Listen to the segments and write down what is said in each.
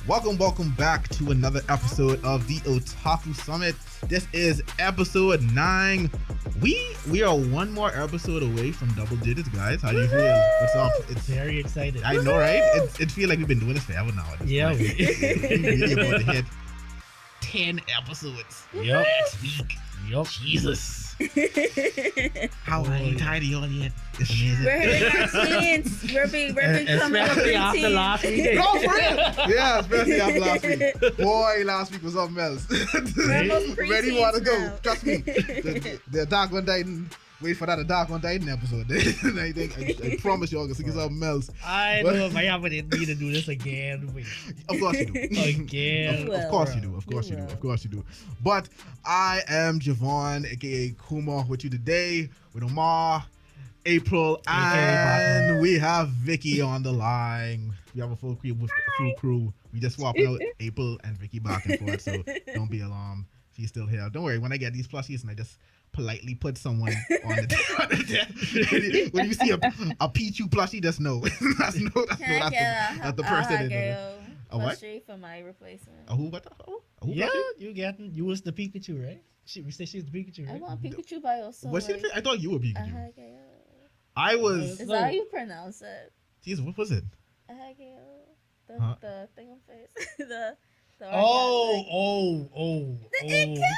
Welcome back to another episode of the Otaku Summit. This is episode 9. We are one more episode away from double digits, guys. How do you feel? What's up? It's very excited. I know, right? It feels like we've been doing this forever now. Yeah, we really about to hit 10 episodes next week. Yup. Jesus. How are you tired of y'all yet? It's amazing. We're hitting our teens. We're becoming a Especially after preteen. last week. No, for real. Yeah, especially after last week. Boy, last week was something else. Ready want to go. now. Trust me. The Attack on Titan. Wait for that Attack on Titan episode. And I promise y'all gonna see something else. I know if I ever didn't need to do this again. Wait. Of course you do. Again. Of course you do. Of course you do. Of course you do. But I am Javon, aka Kuma, with you today with Omar, Apryl, and we have Vicky on the line. We have a full crew. We just swapping out Apryl and Vicky back and forth, so don't be alarmed. She's still here. Don't worry. When I get these plushies and I just politely put someone on the desk. When you see a Pichu plushie, just know. that's the person. A what? Plushie for my replacement. A who? What? A who Yeah, plushie? you was the Pikachu, right? We say she's the Pikachu, I right? want Pikachu by also. Was she? I thought you were Pikachu. Ahageo. I was. Is that how you pronounce it? Jeez, what was it? Ahageo. Huh? The thing on face. the Oh,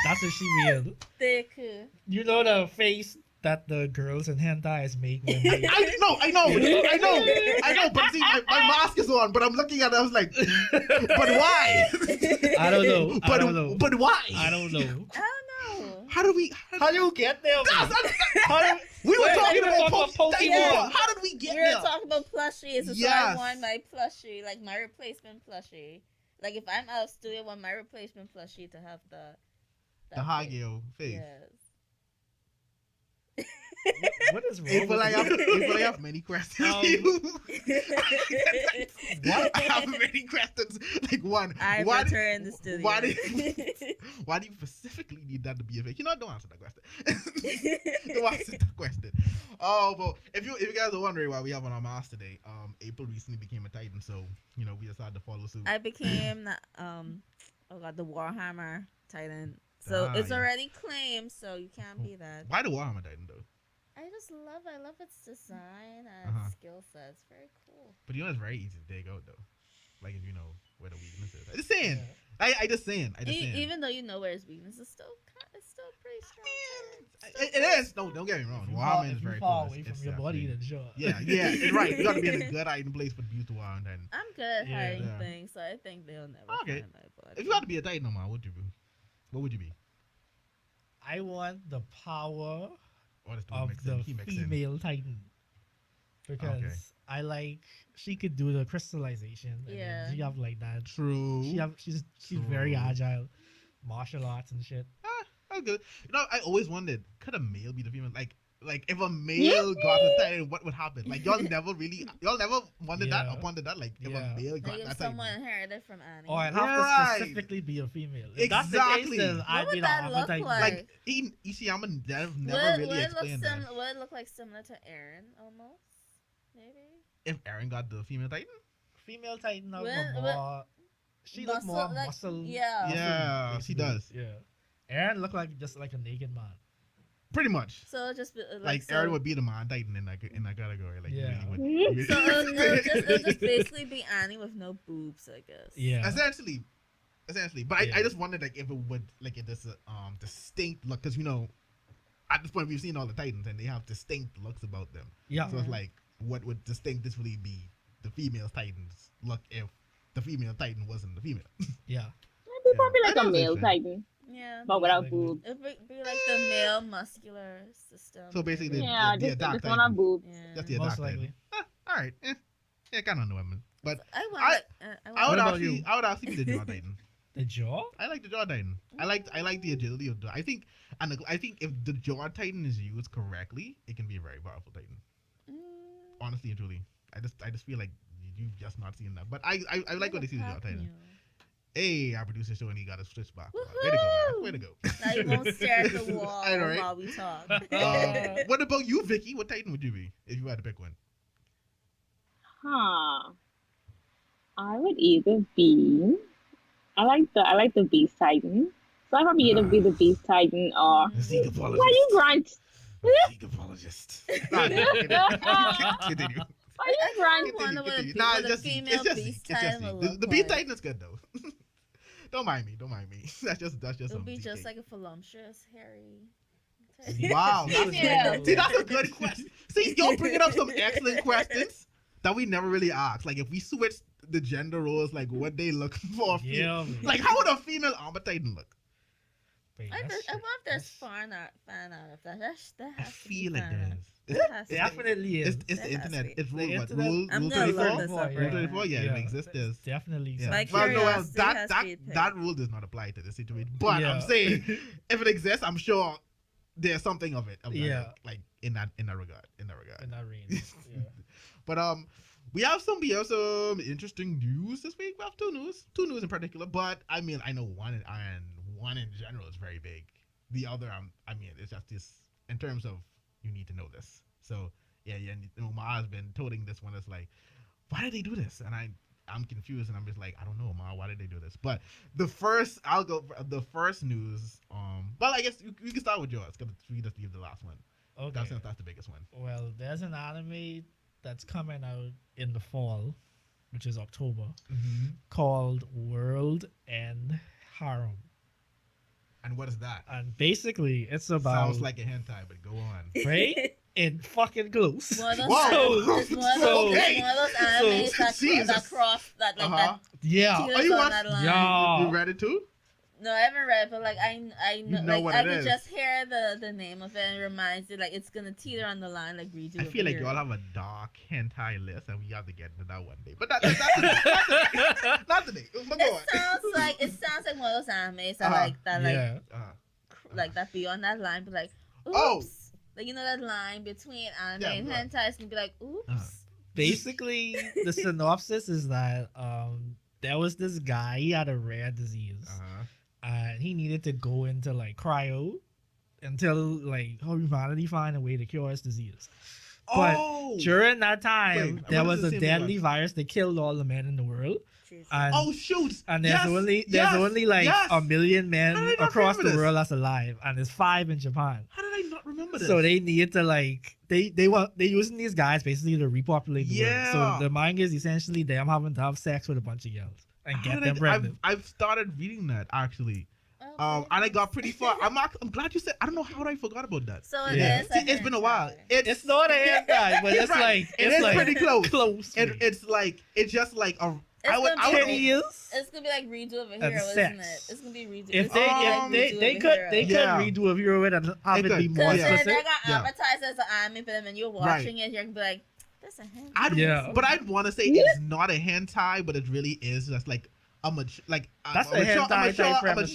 that's what she mean. Deku. You know the face that the girls in hentais make when they... I know. But see, my mask is on, but I'm looking at it. I was like, but why? I don't know. But why? I don't know. I don't know. How do we? How do you get there? We were talking about Pokemon. Pokemon. How did we get We were there? talking about plushies. So Yes. I want my plushie, like my replacement plushie. Like if I'm out of studio, I want my replacement plushie to have The Hageo face. Yes. What is wrong April, with I you? have many questions. for you. What? I have many questions. Like one. I why return the studio. why do you specifically need that to be a fake? You know, don't answer that question. Don't answer that question. Oh, but if you guys are wondering why we have on our mask today, April recently became a Titan, so you know we decided to follow suit. I became the Warhammer Titan. So it's yeah. already claimed, so you can't be that. Why the Warhammer Titan though? I love its design and skill set. It's very cool. But you know it's very easy to dig out though. Like if you know where the weakness is. I just saying. I just saying. Even though you know where its weakness is, it's still pretty strong. It is. No, don't get me wrong. Warhammer is very far cool. away It's from your body, then sure. Yeah, it's right. You gotta be in a good hiding place for the use to Warhammer Titan. I'm good at hiding Yeah. things, so I think they'll never Okay. find my body. If you had to be a Titan, Omar, what would you be? What would you be? I want the power Or just of the female Titan. Because I like she could do the crystallization. And Yeah. then she have like that. True. She's True. very agile, martial arts and shit. That's good. You know, I always wondered, could a male be the female? Like if a male got a Titan, what would happen? Like y'all never wondered that Yeah. or pondered that? Like if Yeah. a male got Like that if Titan. someone inherited from Annie. Or I'd Right. have to specifically be a female. If that's the Exactly. case, then What I'd would be the that armor look Titan. like? Like Ishiyama never really explained that. Would it look like similar to Eren almost? Maybe. If Eren got the female Titan? Female Titan have Well, more. She look more like, muscle. Yeah. Yeah, she basically. does. Yeah. Eren look like just like a naked man. Pretty much. So it'll just be Like so, Eren would be the man Titan in that category. Like Yeah. he really would. So it'll just basically be Annie with no boobs, I guess. Yeah. Essentially. But Yeah. I just wondered like if it would like if there's a distinct look, because you know at this point we've seen all the Titans and they have distinct looks about them. Yeah. So it's like what would distinctively be the female Titans look if the female Titan wasn't the female? Yeah. It'd be probably Yeah. like That a is male interesting. Titan, Yeah. but without Like- boobs. It'd be like the male muscular system. So basically Yeah, the just dark one on Titan. boobs. Yeah. That's the Most dark likely. Titan. All right. Yeah, kind of know women. But I I want. would about actually you? I would actually be the Jaw Titan. The jaw? I like the Jaw Titan. I like the agility of the. I think if the Jaw Titan is used correctly, it can be a very powerful Titan. Honestly and truly, I just feel like you've just not seen that. But I like what they see the Jaw Titan. Hey, our producer showing he got a switch back. Way to go, man. Way to go. Now you won't stare at the wall I know, right? while we talk. What about you, Vicky? What Titan would you be if you had to pick one? Huh. I would either be. I like the Beast Titan. So I'd probably either be the Beast Titan or The Zeke why you apologist. grunt? The Zeke apologist. Nah, continue. Why I you kind grunt? of wonder Continue. what Nah, what it's a just Zeke. female It's just Zeke. beast It's just titan will Zeke. look The Beast like. Titan is good though. Don't mind me. Don't mind me. That's just It'll some be Zeke. just like a voluptuous, hairy. Wow, Zeke was Yeah. very see, low. that's a good question. See, you're bringing up some excellent questions that we never really asked. Like, if we switch the gender roles, like what they look for, Yeah, man. like how would a female armor titan look? Wait, I that's wonder if there's that's- fan art of that. That I has to be feel like fan art. there's. That has to be. definitely is. It's That the has to internet. be. It's The rule what? internet- Rule I'm rule gonna 34? look this up Rule right 34? now. Yeah, it exists. It's definitely Yeah. My something. Well, no, well, curiosity has that to be piqued. that rule does not apply to this situation. But Yeah. I'm saying, if it exists, I'm sure there's something of it. Yeah. Like in that regard. In that regard. in that range. Yeah. But we have some interesting news this week. We have two news in particular. But I mean, I know one and one in general is very big. The other, I mean, it's just this in terms of you need to know this. So yeah. Omar has been toting this one. It's like, why did they do this? And I'm confused, and I'm just like, I don't know, Omar, why did they do this? But the first news. Well, I guess we can start with yours because we just leave the last one. Okay. That's the biggest one. Well, there's an anime that's coming out in the fall, which is October, called World End Harem. And what is that? And basically, it's about Sounds like a hentai, but go on. right in fucking close. One of those, Whoa. it's one of those, So- it's one of those animes that Jesus. cross that like Uh-huh. Yeah. that Oh, you teeters on watch- that line. Yeah. You read it too? No, I haven't read it, but like I know, know like what I it can is. just hear the name of it and it reminds you like it's gonna teeter on the line like redo. I feel like here. y'all have a dark hentai list, and we have to get into that one day. But that's today. Not today. But go on. It sounds like one of those animes that Uh-huh. like that Yeah. like that be on that line, but like oops. Oh. Like you know that line between anime Yeah, and right. hentai is gonna be like oops. Uh-huh. Basically, the synopsis is that there was this guy. He had a rare disease, and he needed to go into like cryo until like humanity find a way to cure his disease. But Oh. during that time, Wait, there what was is a the same deadly one? virus that killed all the men in the world. Jesus. And, Oh shoot! and there's Yes, only like yes. a million men How did I not across remember the this? world that's alive, and there's 5 in Japan. How did I not remember this? So they need to like they using these guys basically to repopulate the Yeah. world. So the manga is essentially them having to have sex with a bunch of girls and How get did them pregnant. I've started reading that actually. Oh, And I got pretty far. I'm glad you said. I don't know how I forgot about that. So Yeah. it is. See, it's been a while. It's not a hentai, but it's Right. like It it's is like pretty close. Close. It, it's like it's just like a. It's I would. gonna I be would. 10 years. It's gonna be like redo of a And hero, isn't sex. it? It's gonna be redo. If it's they gonna be if like they redo they of a could hero. they Yeah. could redo a hero it and have They it be could. more Cause Yeah. then specific. they got Yeah. advertised as an anime, but then when you're watching it, you're gonna be like, "That's a hentai." I'd, Yeah. But I'd want to say it's not a hentai, but it really is just like a That's a hentai type premise.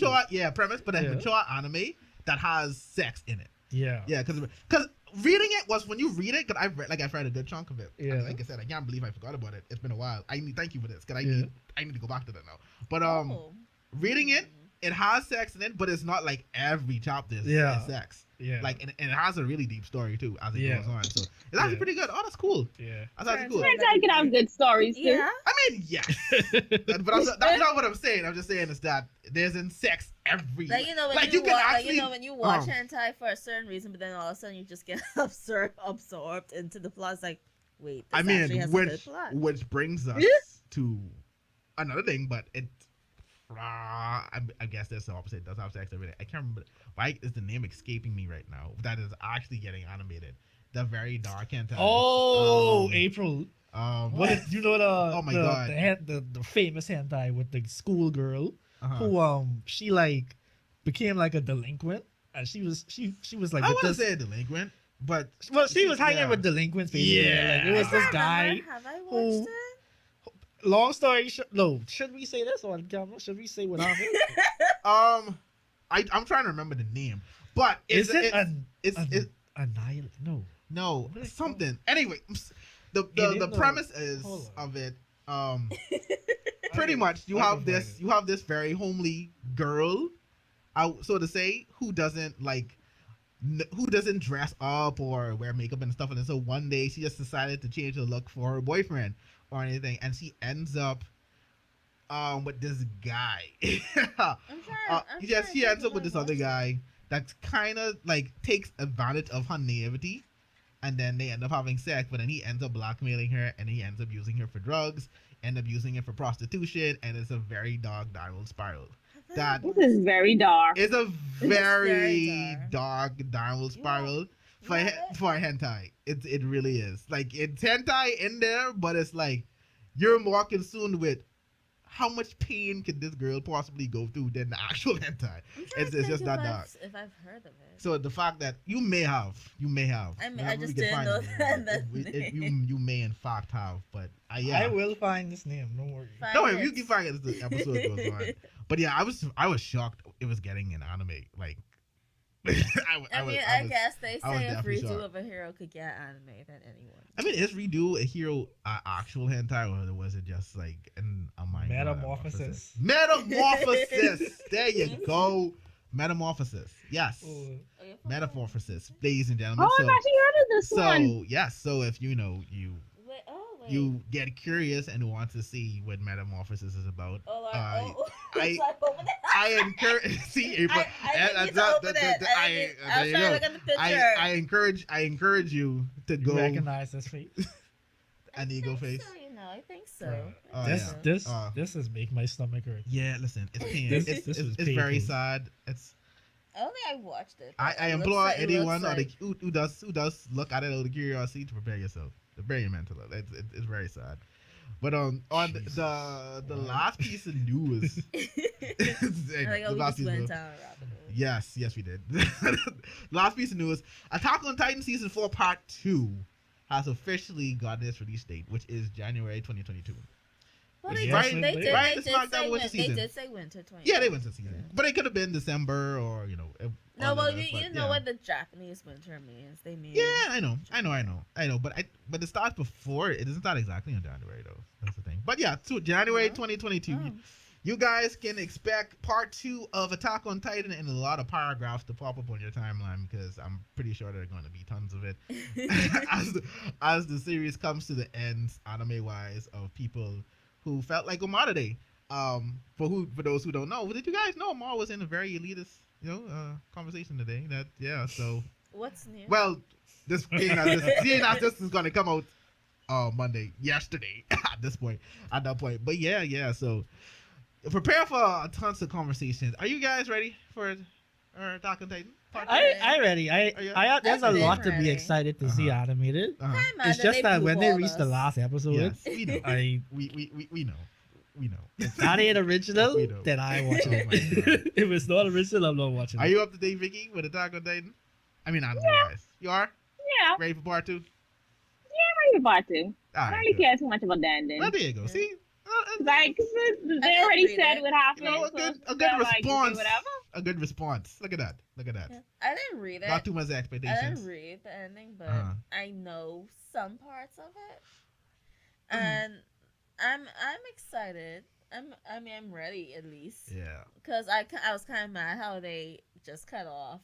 premise, but a Yeah. mature anime that has sex in it. Yeah. Yeah, because reading it was when you read it, because I've read a good chunk of it. Yeah. And like I said, I can't believe I forgot about it. It's been a while. Thank you for this, because Yeah. I need to go back to that now. But Oh. reading it has sex in it, but it's not like every chapter is sex. Yeah. Like and it has a really deep story too as it Yeah. goes on. So it's actually Yeah. pretty good. Oh, that's cool. yeah. That's actually cool. Hentai can have good stories too. Yeah. I mean, yes, but that's not what I'm saying. I'm just saying is that there's in sex every. Like you know when Like, you, you can watch, actually- when you watch um, hentai for a certain reason, but then all of a sudden you just get absorbed into the plot. It's like, wait, this I actually mean, has a good plot. which brings us to another thing, but it. I guess that's the opposite. It does have sex every day. I can't remember. Why is the name escaping me right now? That is actually getting animated. The very dark hentai. Oh, April. What? What you know the Oh my God. the famous hentai with the schoolgirl Uh-huh. who she like became like a delinquent and she was like I with wouldn't this say a delinquent, but she was hanging yeah. with delinquents basically. Yeah. Like, it was I this can't guy. remember. Have I who- watched it? Long story short, no. Should we say this on camera? Should we say what happened? I'm trying to remember the name, but Is it it's Annihilate? No. no What is it something. Anyway, the Alien? No. premise is Hold on. of it. Pretty much you have this very homely girl, so to say, who doesn't dress up or wear makeup and stuff, and then so one day she just decided to change her look for her boyfriend or anything, and she ends up with this guy. I'm She ends up with this other guy that kind of like takes advantage of her naivety, and then they end up having sex. But then he ends up blackmailing her, and he ends up using her for drugs, end up using her for prostitution, and it's a very dark downward spiral. That This is very dark. is a very very dark downward spiral for hentai. It really is. Like it's hentai in there, but it's like you're more consumed with how much pain could this girl possibly go through than the actual hentai. It's just that dark. If I've heard of it. So the fact that you may have. I mean, I just didn't know that. You may in fact have, but I will find this name. Don't worry. No, if you can find it as the episode goes on. But yeah, I was shocked it was getting an anime. Like, I guess they I was say if definitely redo shocked. of a hero could get anime, then anyone. I mean, is redo a hero actual hentai, or was it just like a mind Metamorphosis. Metamorphosis. There you go. Metamorphosis. Yes. Oh, Metamorphosis, ladies and gentlemen. Oh, I've actually heard of this one. Yes. So if you Wait. you get curious and want to see what Metamorphosis is about, I encourage. See, April. I was trying to look at the picture. I encourage you to go. Recognize this face. An ego face. So, I think so. This is make my stomach hurt. Yeah, listen, it's pain. This It's is very painful. sad. It's. I don't think I watched it. I implore anyone who does look at it out of curiosity to prepare yourself, to prepare your mental. It's very sad. But on the last piece of news, the last piece of news. Yes, we did. Last piece of news: Attack on Titan season 4 part 2 has officially gotten its release date, which is January 2022. Well, Which they is did. right- They did. right They in the smack did dab say winter season. They did say winter 20. Yeah, they went to season, but it could have been December or No, all well, of that, you but know yeah. what the Japanese winter means. They mean. Yeah, I know. But it starts before. It doesn't start exactly in January though. That's the thing. But yeah, so January 2022. Oh. You guys can expect part 2 of Attack on Titan and a lot of paragraphs to pop up on your timeline because I'm pretty sure there are going to be tons of it as the series comes to the end, anime wise, of people who felt like Omar today. For those who don't know, did you guys know Omar was in a very elitist conversation today? So What's new? well, this thing this is gonna come out yesterday at that point. But yeah. So prepare for tons of conversations. Are you guys ready for Attack on Titan? I ready. There's a I've been lot to be ready. excited to see animated. It's just They that when they blue-balled reach the us. last episode, Yes, we know. I We know. if that ain't original, We know. then I watch Oh my it. God. If it's not original, I'm not watching Are it. you up to date, Vicky, with Attack on Titan? I mean, anime wise. You are Yeah, ready for part 2? I'm ready about to. All I don't right. really Good. care too much about the ending. Well, there you go. Yeah. See, Like, 'cause they didn't already read said it. what happened. You know, a so good they're like, okay, response. whatever. A good response. Look at that. Yeah. I didn't read it. Not too much I didn't expectations. read the ending, but Uh-huh. I know some parts of it, Mhm. and I'm excited. I'm ready at least, Yeah. because I was kind of mad how they just cut off.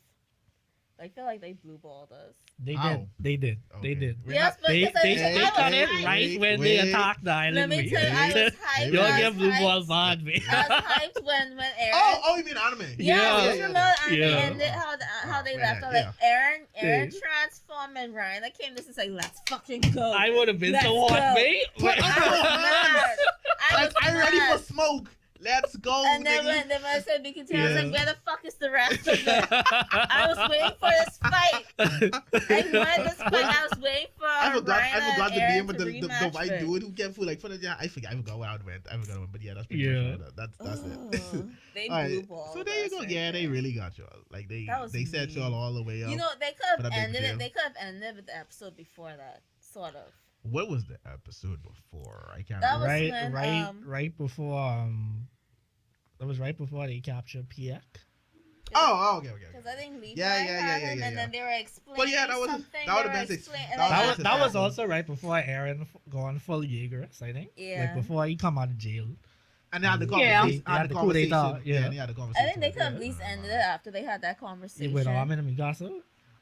I feel like they blue balled us. They Ow. did. They did. Okay. They did. We're Yes, not- but They because they I cut was it hyped. right when wait. they attacked the island. Let me tell you, I was hyped. Y'all I was get blue hyped. ball bond me. I was hyped when Aaron. Oh, you mean anime? Yeah. you remember anime Yeah. ended how they Oh, left man, off, like Aaron Yeah. transformed and Ryan came this and say, let's fucking go. I would have been Let's so hot, go. mate. Put I up was your mad. hands. I was I'm ready mad. for smoke. Let's go, And then nigga. when I said Vicky Taylor, I was Yeah. like, where the fuck is the rest of it? I was waiting for this fight. I wanted this fight. I was waiting for I forgot the Aaron name of to the rematch white with. dude who kept food like fun. I forgot where I went. But yeah, that's pretty Yeah. much that's Oh, it. they All blue right, ball. so there you go. Yeah, they really got y'all. Like they That was set mean. y'all all the way up. You know, they But could I have think ended we it. do. They could have ended with the episode before that, sort of. What was the episode before? I can't That remember. was when, right before that was right before they captured Piak. Oh, okay. Because I think Levi Yeah, had him, yeah. and then they were explaining Well, yeah, that was- something. that would've they been were six- explain- that like, was That was happened. also right before Aaron gone full Jaegerist, I think. Yeah. Like before he come out of jail. And they had the Yeah. conversation. They had the coup d'etat, yeah. they had the conversation. I think they could have at Yeah. least ended it after they had that conversation. With Armin and Mikasa.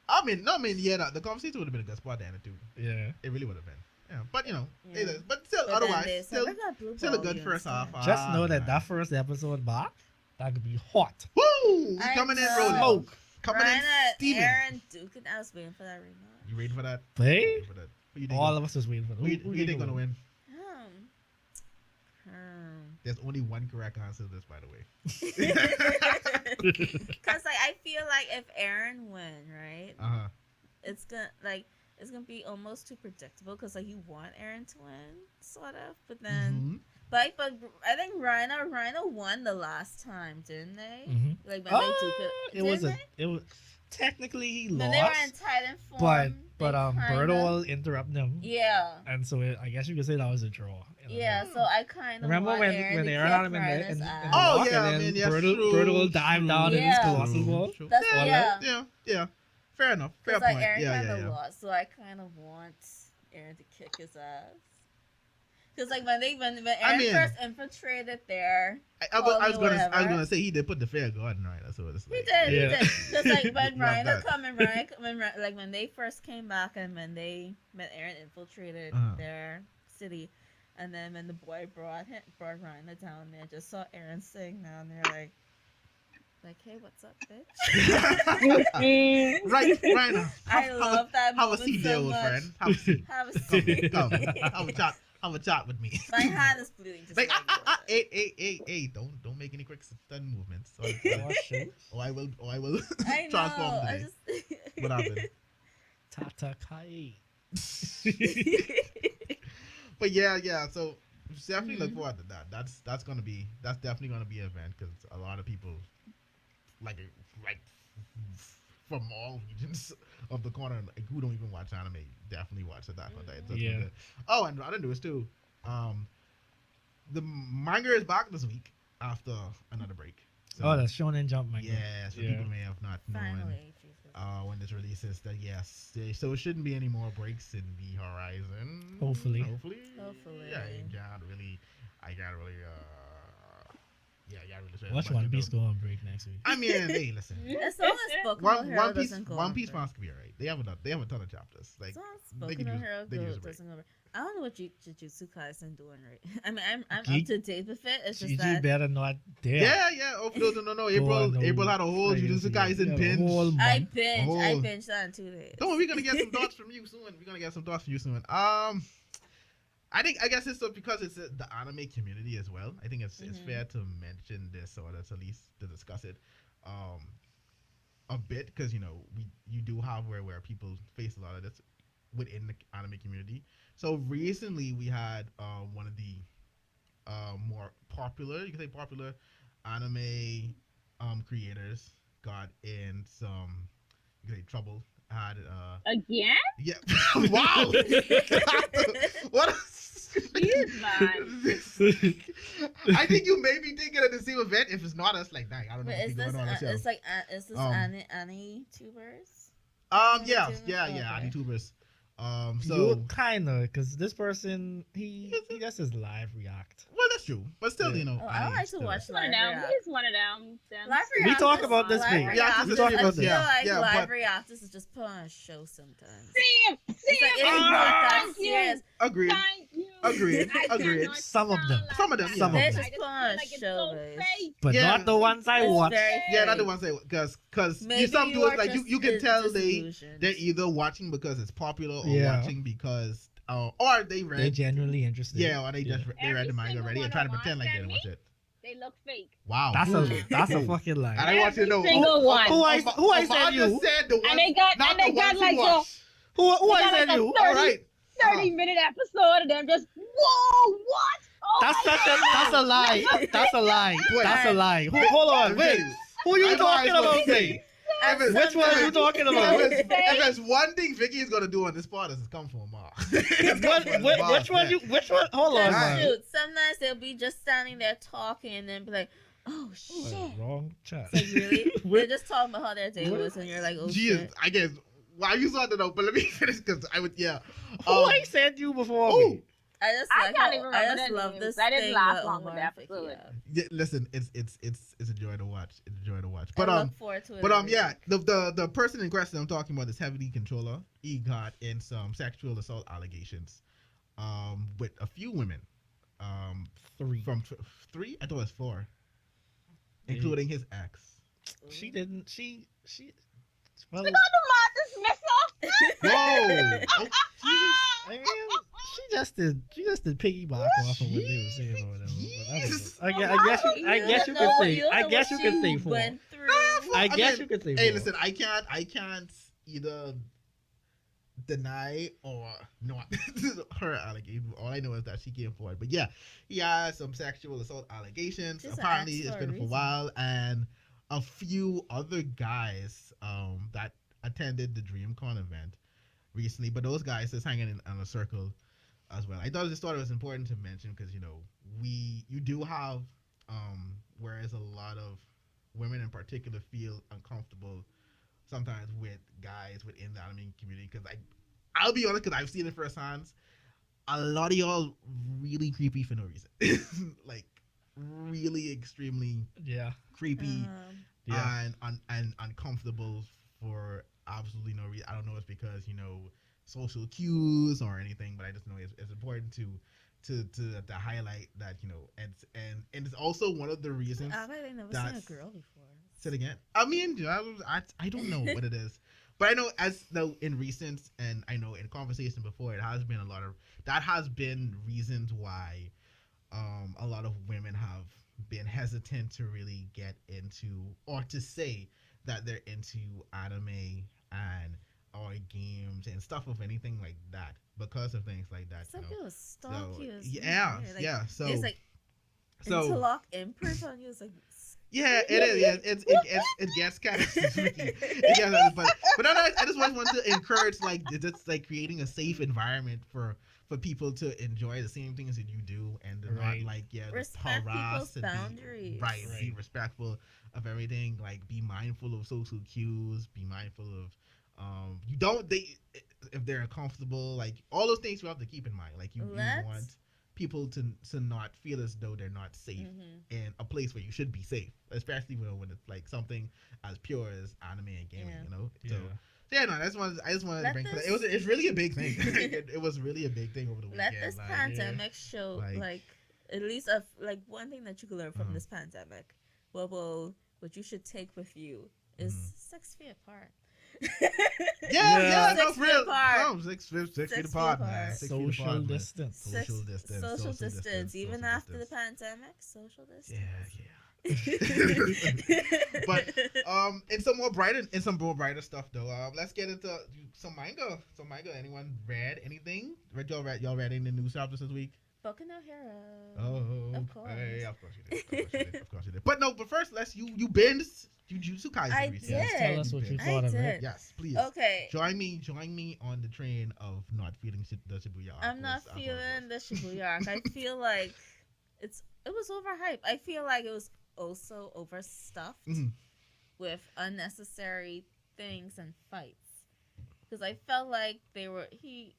Yeah, the conversation would have been a good spot to end it too. Yeah. It really would have been. Yeah, but you know, Yeah. but still, But otherwise, then they still, said, "We got blue still a ball good you first half. instead." Just know that that first episode back, that could be hot. Woo! I Coming in know. rolling. Smoke. Coming in steaming. Aaron Duke, and I was waiting for that rematch. You ready for that? Hey, Ready for that? Who you think all of us was waiting for Who you think gonna win? There's only one correct answer to this, by the way. Cause like I feel like if Aaron win, right, Uh-huh. it's gonna be almost too predictable. Cause like you want Aaron to win, sort of, but then, but I think Rhino won the last time, didn't they? Mhm. Like when they took it. It was technically he When lost, they were in Titan form, but Birdo will interrupt them. Yeah. And so I guess you could say that was a draw. Yeah, so I kind of remember when Aaron had him in the Oh walk, yeah, and I then mean, yeah, Birdo will dive down in his colossal ball. Yeah. Fair enough. Fair like point. Aaron Yeah. lost, so I kind of want Aaron to kick his ass. Because like when Aaron first infiltrated there, I was gonna say he did put the fair garden right. That's what it's like. He did. Because like when Ryan when they first came back and when Aaron infiltrated their city, and then when the boy brought Ryan down there, just saw Aaron sitting down there like, hey, what's up, bitch? Right, Ryan. I love that. Have a seat there, old friend. Have a seat. Have a seat. Come. Have a chat with me. My hand is bleeding. Just hey, don't make any quick stun movements. Or I will I transform know. today. What happened? Tata Kai. But yeah. So definitely look forward to that. That's definitely gonna be an event because a lot of people like from all regions of the corner, like, who don't even watch anime, definitely watch Attack on Titan. Yeah. Oh, and other news too. The manga is back this week after another break. So, that's Shonen Jump manga. Yeah, so people may have not known when this releases that so it shouldn't be any more breaks in the horizon. Hopefully. Yeah, I can't really Watch One Piece go on break next week. I mean, hey, listen. As long as Boku no Hero doesn't go One Piece fans could be alright. They have a ton of chapters. Like, as long as Boku no Hero doesn't go. I don't know what Jujutsu Kaisen doing right. I mean, I'm up to date with it. It's just that better not dare. Yeah. Oh no. April had a whole Jujutsu Kaisen binge. I binged that in 2 days. Don't worry, we're gonna get some thoughts from you soon. I guess it's because it's the anime community as well. I think it's fair to mention this, or at least to discuss it a bit, because you do have where people face a lot of this within the anime community. So recently we had one of the more popular, you can say popular anime creators got in some, you can say, trouble. Had again? Yeah. Wow. What? I think you may be thinking of the same event. If it's not, us, like, dang, I don't know. Is this Annie tubers? Yeah, AniTubers. So kinda, because this person he does his live react. Well, that's true, but still, I like to watch live react. He's one of them. Live react. We talk about this thing. Yeah, we talk about this. I feel like live reactors is just put on a show sometimes. It's not that serious. Agreed. Some of them. They just put on a show, but not the ones I watch. Yeah, not the ones because some do it like you can tell they're either watching because it's popular or watching because or they genuinely interested. Yeah, or they read the manga already and trying to pretend like they didn't watch it. They look fake. Wow, that's a fucking lie. And I want you to know single one. Who I said you? And they got like who I said you? All right. 30-minute episode of them just whoa, what? Oh, that's a lie. That's a lie. Hold on, wait. Who are you talking about? Which one are you talking about? If there's one thing Vicky is gonna do on this part is come for Omar. Which one? Hold on, man. Shoot, sometimes they'll be just standing there talking and then be like, oh shit. Wrong chat. It's like, really? They're just talking about how their day was and you're like, oh shit. I guess. Why you saw that though? But let me finish because I would. Yeah. Who I said you before? Me? I can't even remember. I love this. I didn't laugh long with that episode. Yeah, listen, it's a joy to watch. It's a joy to watch. But I look forward to it. But yeah, the person in question I'm talking about is Heavily Controller. He got in some sexual assault allegations. with a few women. Three. From three? I thought it was four, including his ex. She didn't. She. Well, Whoa! Oh, I mean, she just did piggyback off of what they were saying or whatever. But I guess you could say. I guess you could say four. I guess you could say four. Hey, listen, I can't either deny or not her allegation. All I know is that she came forward. But yeah, he has some sexual assault allegations. Apparently, it's been for a while, and a few other guys that attended the DreamCon event recently. But those guys is hanging in a circle as well. I just thought it was important to mention because you do have whereas a lot of women in particular feel uncomfortable sometimes with guys within the anime community, because I'll be honest, because I've seen it firsthand. A lot of y'all really creepy for no reason. Like really extremely creepy and uncomfortable for absolutely no reason. I don't know if it's because social cues or anything, but I just know it's important to highlight that and it's also one of the reasons. I've never seen a girl before. Say it again. I mean, I don't know what it is, but I know in recent, and I know in conversation before, it has been that has been reasons why a lot of women have been hesitant to really get into or to say that they're into anime and or games and stuff of anything like that because of things like that. Some people stalk you. So it's like interlock imprint on you. It's like. Yeah, it is. Yeah, it gets kind of tricky. But I just want to encourage just creating a safe environment for people to enjoy the same things that you do and to not respect harass people's boundaries. Be respectful of everything. Like be mindful of social cues. Be mindful of you don't date if they're uncomfortable. Like all those things you have to keep in mind. Like you want people to not feel as though they're not safe in a place where you should be safe, especially when it's like something as pure as anime and gaming, So I just wanted to bring that. It's really a big thing. It was really a big thing over the weekend. Let this pandemic show at least one thing that you could learn from this pandemic. What you should take with you is 6 feet apart. Yeah, 6 feet apart. No, 6 feet apart, man. Social distance. Social distance. Even after the pandemic, social distance. Yeah. But in some more brighter stuff though. Let's get into some manga. Anyone read anything? Y'all read any news chapters this week? Boku no Hero. Oh, of course. Hey, of course you did. But first, you binged Jujutsu Kaisen I recently. did. Tell us what you thought of it. Yes, please. Okay. Join me on the train of not feeling the Shibuya arc. I'm not feeling the Shibuya arc. I feel like it was overhyped. I feel like it was also overstuffed with unnecessary things and fights. Because I felt like she,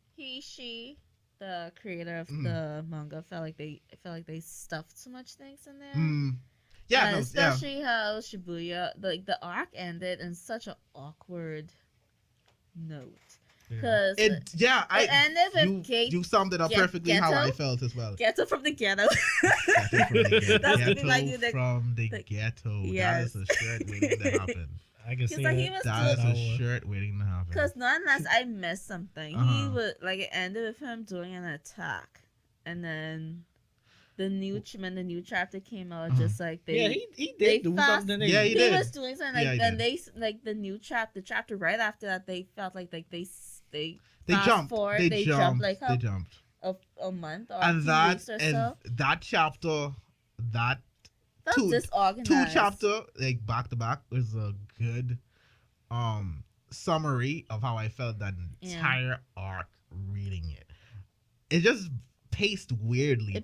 the creator of the manga, felt like they stuffed too much things in there. Yeah, especially how Shibuya, the arc ended in such an awkward note. Because it ended with you summed it up perfectly how I felt as well. Ghetto from the ghetto. Ghetto from the ghetto. Yes. That is a shirt waiting to happen. I can see that is a shirt waiting to happen. Because not unless I missed something, he would it ended with him doing an attack, and then the new chapter came out just like he did do something. He did. He was doing something and they the new chapter right after that they felt like they jumped a month or and 2 that weeks or so. That chapter two chapter back to back was a good summary of how I felt that entire arc reading it. It just paced weirdly.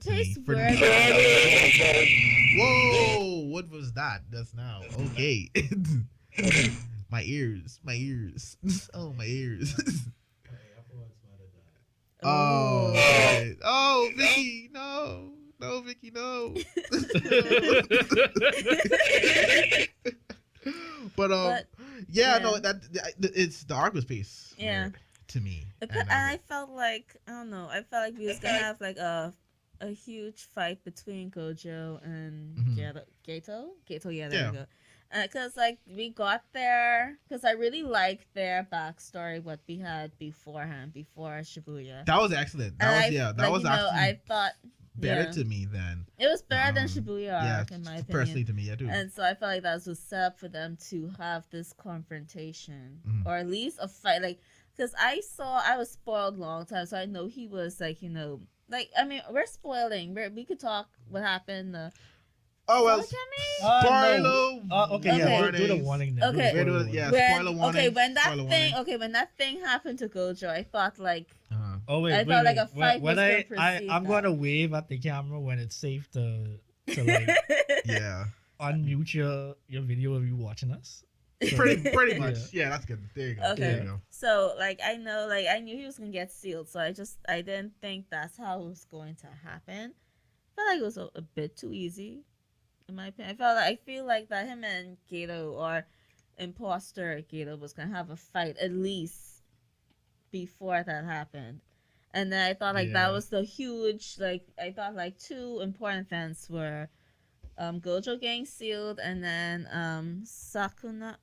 Whoa, what was that just now? Okay. my ears. Oh, my ears. Oh, Vicky, no, Vicky, no. But it's the arc was paced. Yeah. to me. And I felt like, I don't know, I felt like we was gonna have like a huge fight between Gojo and Gato. Yeah, there we go. Because like we got there, because I really liked their backstory, what we had beforehand, before Shibuya. That was excellent. That was actually I thought better to me than it was better than Shibuya arc, in my opinion. Personally to me, yeah, too. And so I felt like that was a setup for them to have this confrontation, or at least a fight, like, because I was spoiled long time, so I know he was like, like, I mean, we're spoiling. We could talk what happened. Oh well, spoiler. No. Okay, yeah, we'll do the warning then. Okay, spoiler warning. Okay, when that thing happened to Gojo, I thought like, oh wait, I thought like a fight was gonna proceed. I'm gonna wave at the camera when it's safe to like unmute your video of you watching us. So, pretty much. Yeah, that's good. There you go. Okay. There you go. So like I knew he was gonna get sealed, so I didn't think that's how it was going to happen. I felt like it was a bit too easy. In my opinion, I feel like that him and Gato, or imposter Gato, was gonna have a fight at least before that happened, and then I thought like that was the huge, like, I thought like two important events were Gojo getting sealed, and then Sukuna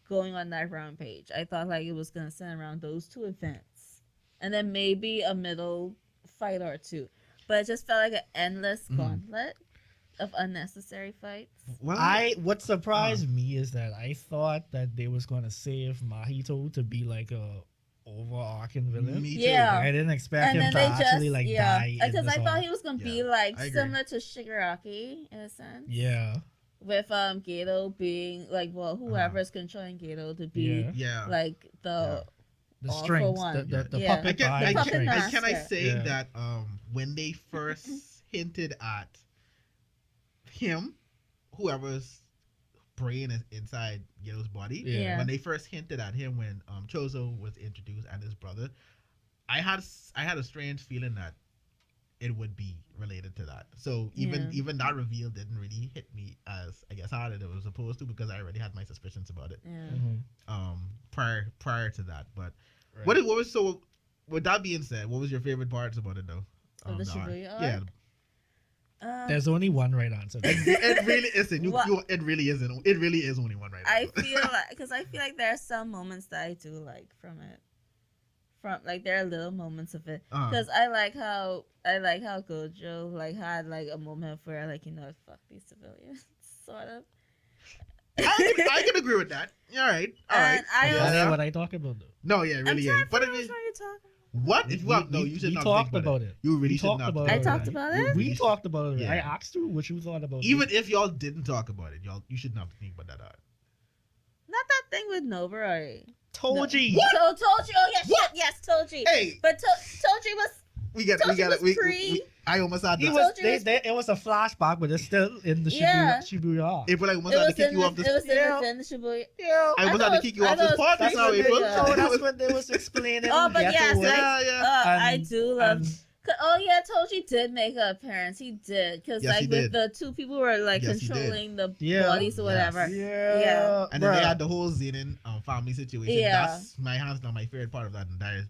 going on that rampage. I thought like it was gonna center around those two events, and then maybe a middle fight or two. But it just felt like an endless gauntlet of unnecessary fights. Well, what surprised me is that I thought that they was gonna save Mahito to be like a overarching villain. Me too. Yeah. I didn't expect him to actually die. Because I thought he was gonna be like similar to Shigaraki in a sense. Yeah. With Gato being like, well, whoever is controlling Gato to be like the strength, the puppet strength. Can I say that when they first hinted at him, whoever's brain is inside Gato's body, when they first hinted at him, when Chozo was introduced and his brother, I had a strange feeling that it would be related to that. So even that reveal didn't really hit me as, I guess, hard as it was supposed to, because I already had my suspicions about it prior to that. But what was, so with that being said, what was your favorite parts about it though? Of the Shibuya arc? Yeah. There's only one right answer. It really isn't. It really isn't. It really is only one right answer. I feel like there are some moments that I do like from it. From like, there are little moments of it, because I like how Gojo like had like a moment where, like, fuck these civilians, sort of. I can agree with that. All right. That's what I talk about though. No, yeah, it really is. But I mean, what? You should not talked about it. You really should not. I talked about it. We talked about it. Yeah. I asked you what you thought about it. Even if y'all didn't talk about it, you should not think about that. Not that thing with Nobara. Toji. No. Toji. Oh yes, shit, yes, Toji. Hey, but Toji was. We got it. I almost had that. It was a flashback, but it's still in the Shibuya. April, I almost had to kick you off this. It was in the Shibuya. Yeah. I almost had to kick you off this podcast now, April. That's what they was explaining. Oh, but yes, I do love. Toji did make an appearance. He did, because with the two people who were like controlling the bodies or whatever. Yeah. And then they had the whole Zenin family situation. Yeah. That's my hands down my favorite part of that entire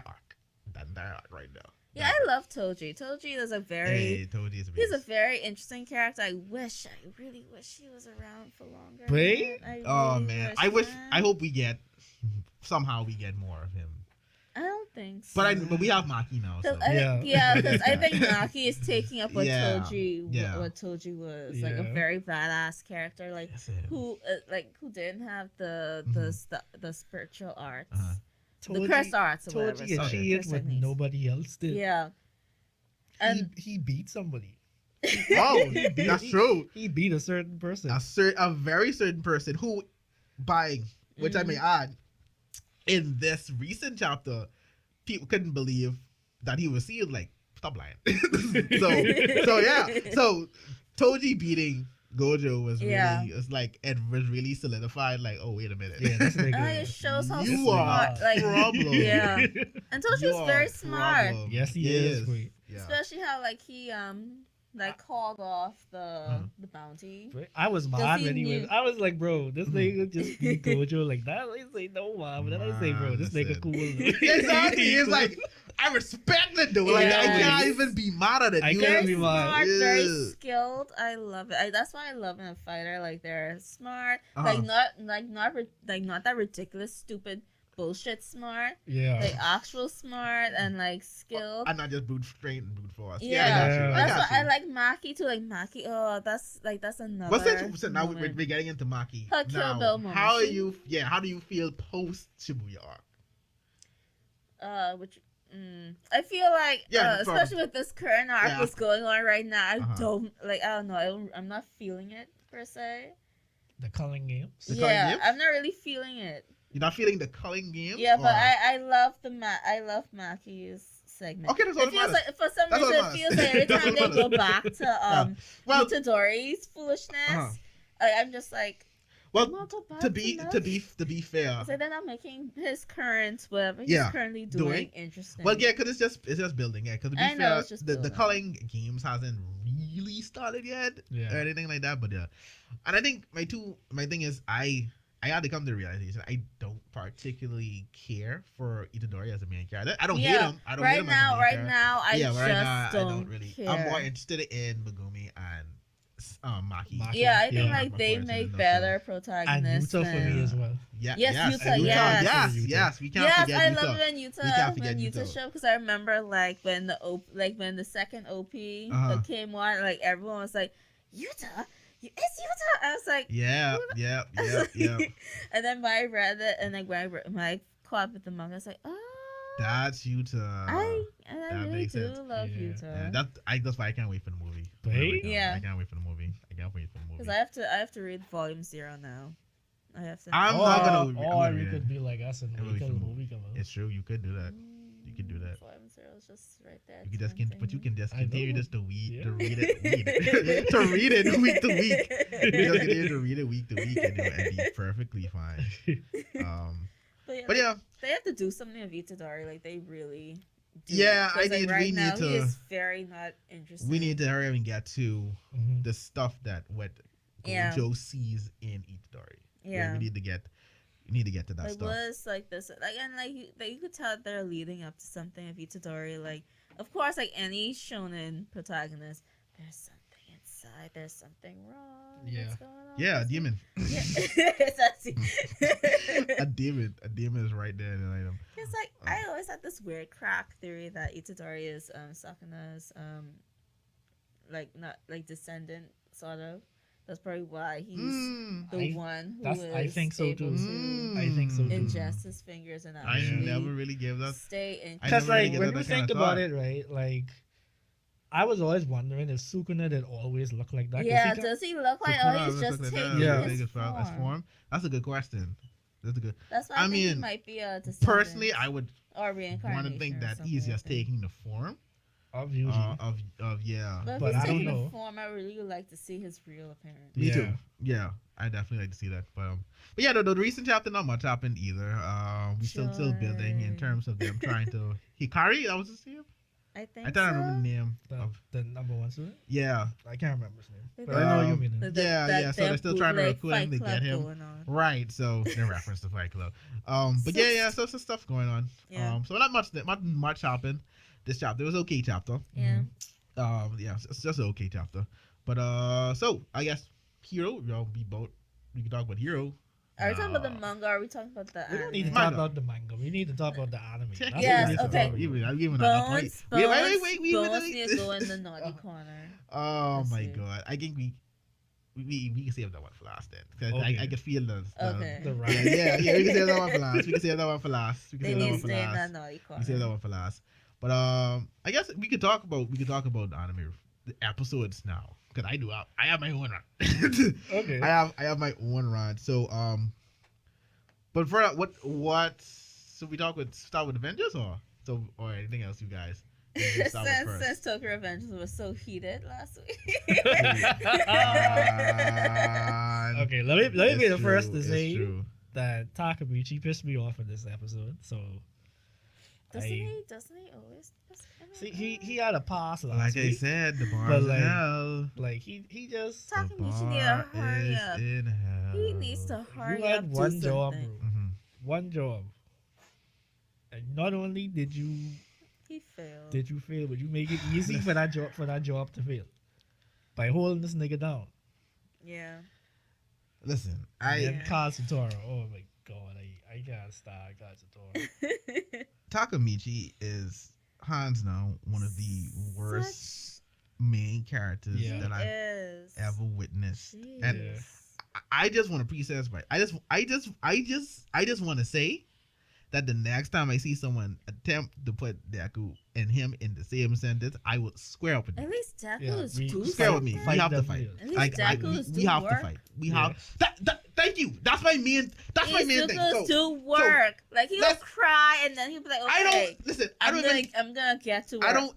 arc. That entire arc right now. Yeah, I love Toji. Toji is he's a very interesting character. I really wish he was around for longer. Wait? Man. I hope we get more of him. I don't think so. But we have Maki now. So. Because I think Maki is taking up what Toji was, like a very badass character, like who didn't have the spiritual arts, the curse arts, or whatever. Toji achieved what nobody else did. Yeah, and he beat somebody. Oh, that's true. He beat a certain person, a very certain person who, which I may add, in this recent chapter, people couldn't believe that he was sealed. Like, stop lying. So Toji beating Gojo was really, it was really solidified. Like, oh, wait a minute. Yeah, that's it shows how you smart. Are problem. Yeah, and Toji was very smart. Yes, he is. Yeah. Especially how like he like called off the bounty. I was mad when he knew. was. I was like, bro, this nigga just be Gojo like that. I say no, man. But then I say, bro, this nigga cool. Exactly. It's like I respect it though. Like I can't even be mad at it. I You can't Very be mad. smart, very skilled. I love it. That's why I love in a fighter. Like they're smart, like not that ridiculous, stupid bullshit smart. Yeah. Like actual smart and like skilled. And not just brute strength and brute force. Yeah, I got you. that's I got why I you. like Maki too. Like Maki, oh, that's another. What's it? So now we're moment. getting into Maki. Her Kill Now, Bill moment. how are you? Yeah, how do you feel post Shibuya arc? Which I feel like from- especially with this current arc Yeah. that's going on right now, I Uh-huh. don't like. I don't know. I'm not feeling it per se. The culling games. The culling Yeah, games? I'm not really feeling it. You're not feeling the culling game? Yeah, but or- I love I love Maki's segment. Okay, that's all It that feels matters. like for some That's all reason that it feels matters. like every That's time all they that go back to Well, Itadori's foolishness, Uh-huh. I'm just like, well, I'm gonna go back to be fair. So they're not making his current whatever he's Yeah, currently doing. doing interesting. Well, yeah, because it's just building. Yeah, because to be I know, fair, it's just the building. culling games hasn't really started yet Yeah. or anything like that. But yeah, and I think my thing is I had to come to the realization I don't particularly care for Itadori as a main character. I don't hate him. I don't hate him as a main right character. now, I Yeah, just but right now, don't, I don't really. care. I'm more interested in Megumi and Maki. Maki. Yeah, I think Yeah. like they Before make it's better And protagonists. Yuta for me as well. Yeah, Yes, yes, Yuta, and yes. yes. We can't Yes, forget I Yuta. love it when We can't Yuta forget Yuta. show because I remember like when when the second OP Uh-huh. came on, like everyone was like, Yuta, it's Yuta. I was like, Yeah, yeah, yeah, yeah. and then when I read it and like when I caught up with the manga, I was like, oh, That's Yuta. I that really makes do sense. love Yeah. Yuta. That's why I can't wait for the movie. Right? Yeah. I can't wait for the movie. I can't wait for the movie. Because I have to read Volume 0 now. I have to. I'm not gonna. I'm Or gonna you read could it. be like us and It will wait be till the fun. movie comes out. It's true. You could do that. You could do that. Volume 0 is just right there. You could just but you can just I continue know. just to read Yeah. to read it to read it week to week. You just continue to read it week to week and be perfectly fine. But yeah, they have to do something with Itadori. Like they really. Do. Yeah, I 'Cause, like, need- right we now, need to- He is very not interested. we need to hurry up and get to Mhm. the stuff that what Yeah. Gojo sees in Itadori. Yeah. we need to get to that Like stuff. was like this, like and like you could tell they're leading up to something of Itadori. Like, of course, like any shonen protagonist, there's something inside. There's something wrong. Yeah. What's going on? Yeah, a What's demon. Yeah. It's a demon is right there in the item. It's like I always had this weird crack theory that Itadori is Sakuna's like not like descendant sort of. That's probably why he's the one who is I think so able too. to I think so too. ingest his fingers and I actually never really gave that. stay in. I Because never really like get when that you kind think of about thought. it, right? Like I was always wondering if Sukuna did always look like that. 'cause Yeah, he does he look like Sakura oh he's looks just like that. taking Yeah. his His form? form. That's a good question. That's a good. That's why I I think he mean, might be a descendant Personally, I would or reincarnation. want to think or that something he's like just that. taking the form of Yuji. of yeah. But if But he's I don't taking know. the form, I really would like to see his real appearance. Me too. Yeah. Yeah, I definitely like to see that. But yeah, the recent chapter not much happened either. We still building in Joy. terms of them trying to Hikari. That was his name. I think I don't so. remember the name. the number one student. Yeah, I can't remember his name. They But I know what you Um, mean. Yeah, so they're still trying to recruit him to get him. Going on. right. So in reference to Fight Club. But yeah. So some stuff going on. Yeah. So not much happened. This chapter it was okay chapter. Yeah. Yeah, it's just an okay chapter. But so I guess Hero, we can talk about Hero. Are we talking about the manga? Or are we talking about the We don't anime? need to Manga. talk about the manga. We need to talk about the anime. That's what we Yes, need to okay. talk about. I'm giving that up. Bones, Wait, Bones need to go in the naughty corner. Oh Let's my see. god! I think we can save that one for last then. 'Cause Okay. I can feel the Okay. The Yeah, ride. yeah, we can save that one for last. We can save that one for last. We can They save that need one to for stay in last. that naughty We corner. can save that one for last. But I guess we could talk about the anime the episodes now because I have my own run. Okay. I have my own run. So but for what? So we start with Avengers or anything else, you guys? You can start with first. Since Tokyo Revengers was so heated last week. Okay, let me be the first to It's say true. that Takamichi pissed me off in this episode. So Doesn't he always? See, he had a pass last Like I week, said, the bar but is in like, hell. like he just The Takamichi need to bar hurry is up. in hell. He needs to hurry you up. had Do one job, something. bro. Mhm. One job, and not only did you He failed. fail, but you make it easy for that job to fail by holding this nigga down. Yeah. Listen, And Kazutora, oh my god, I can't stand Kazutora. Takamichi is hands down one of the worst main characters Yeah. that I've is. ever witnessed. Jeez. And Yeah. I just want to preface by I just want to say that the next time I see someone attempt to put Deku and him in the same sentence, I will square up with At them. least Deku Yeah, is we- do Square with me. something. We have to them fight. real. At least Deku is we do have work. to fight. We Yeah. have. Thank you. That's my main. That's my main thing. Izuku's do work. Like he'll let's- cry and then he'll be like, okay, I don't listen. I'm gonna get to work.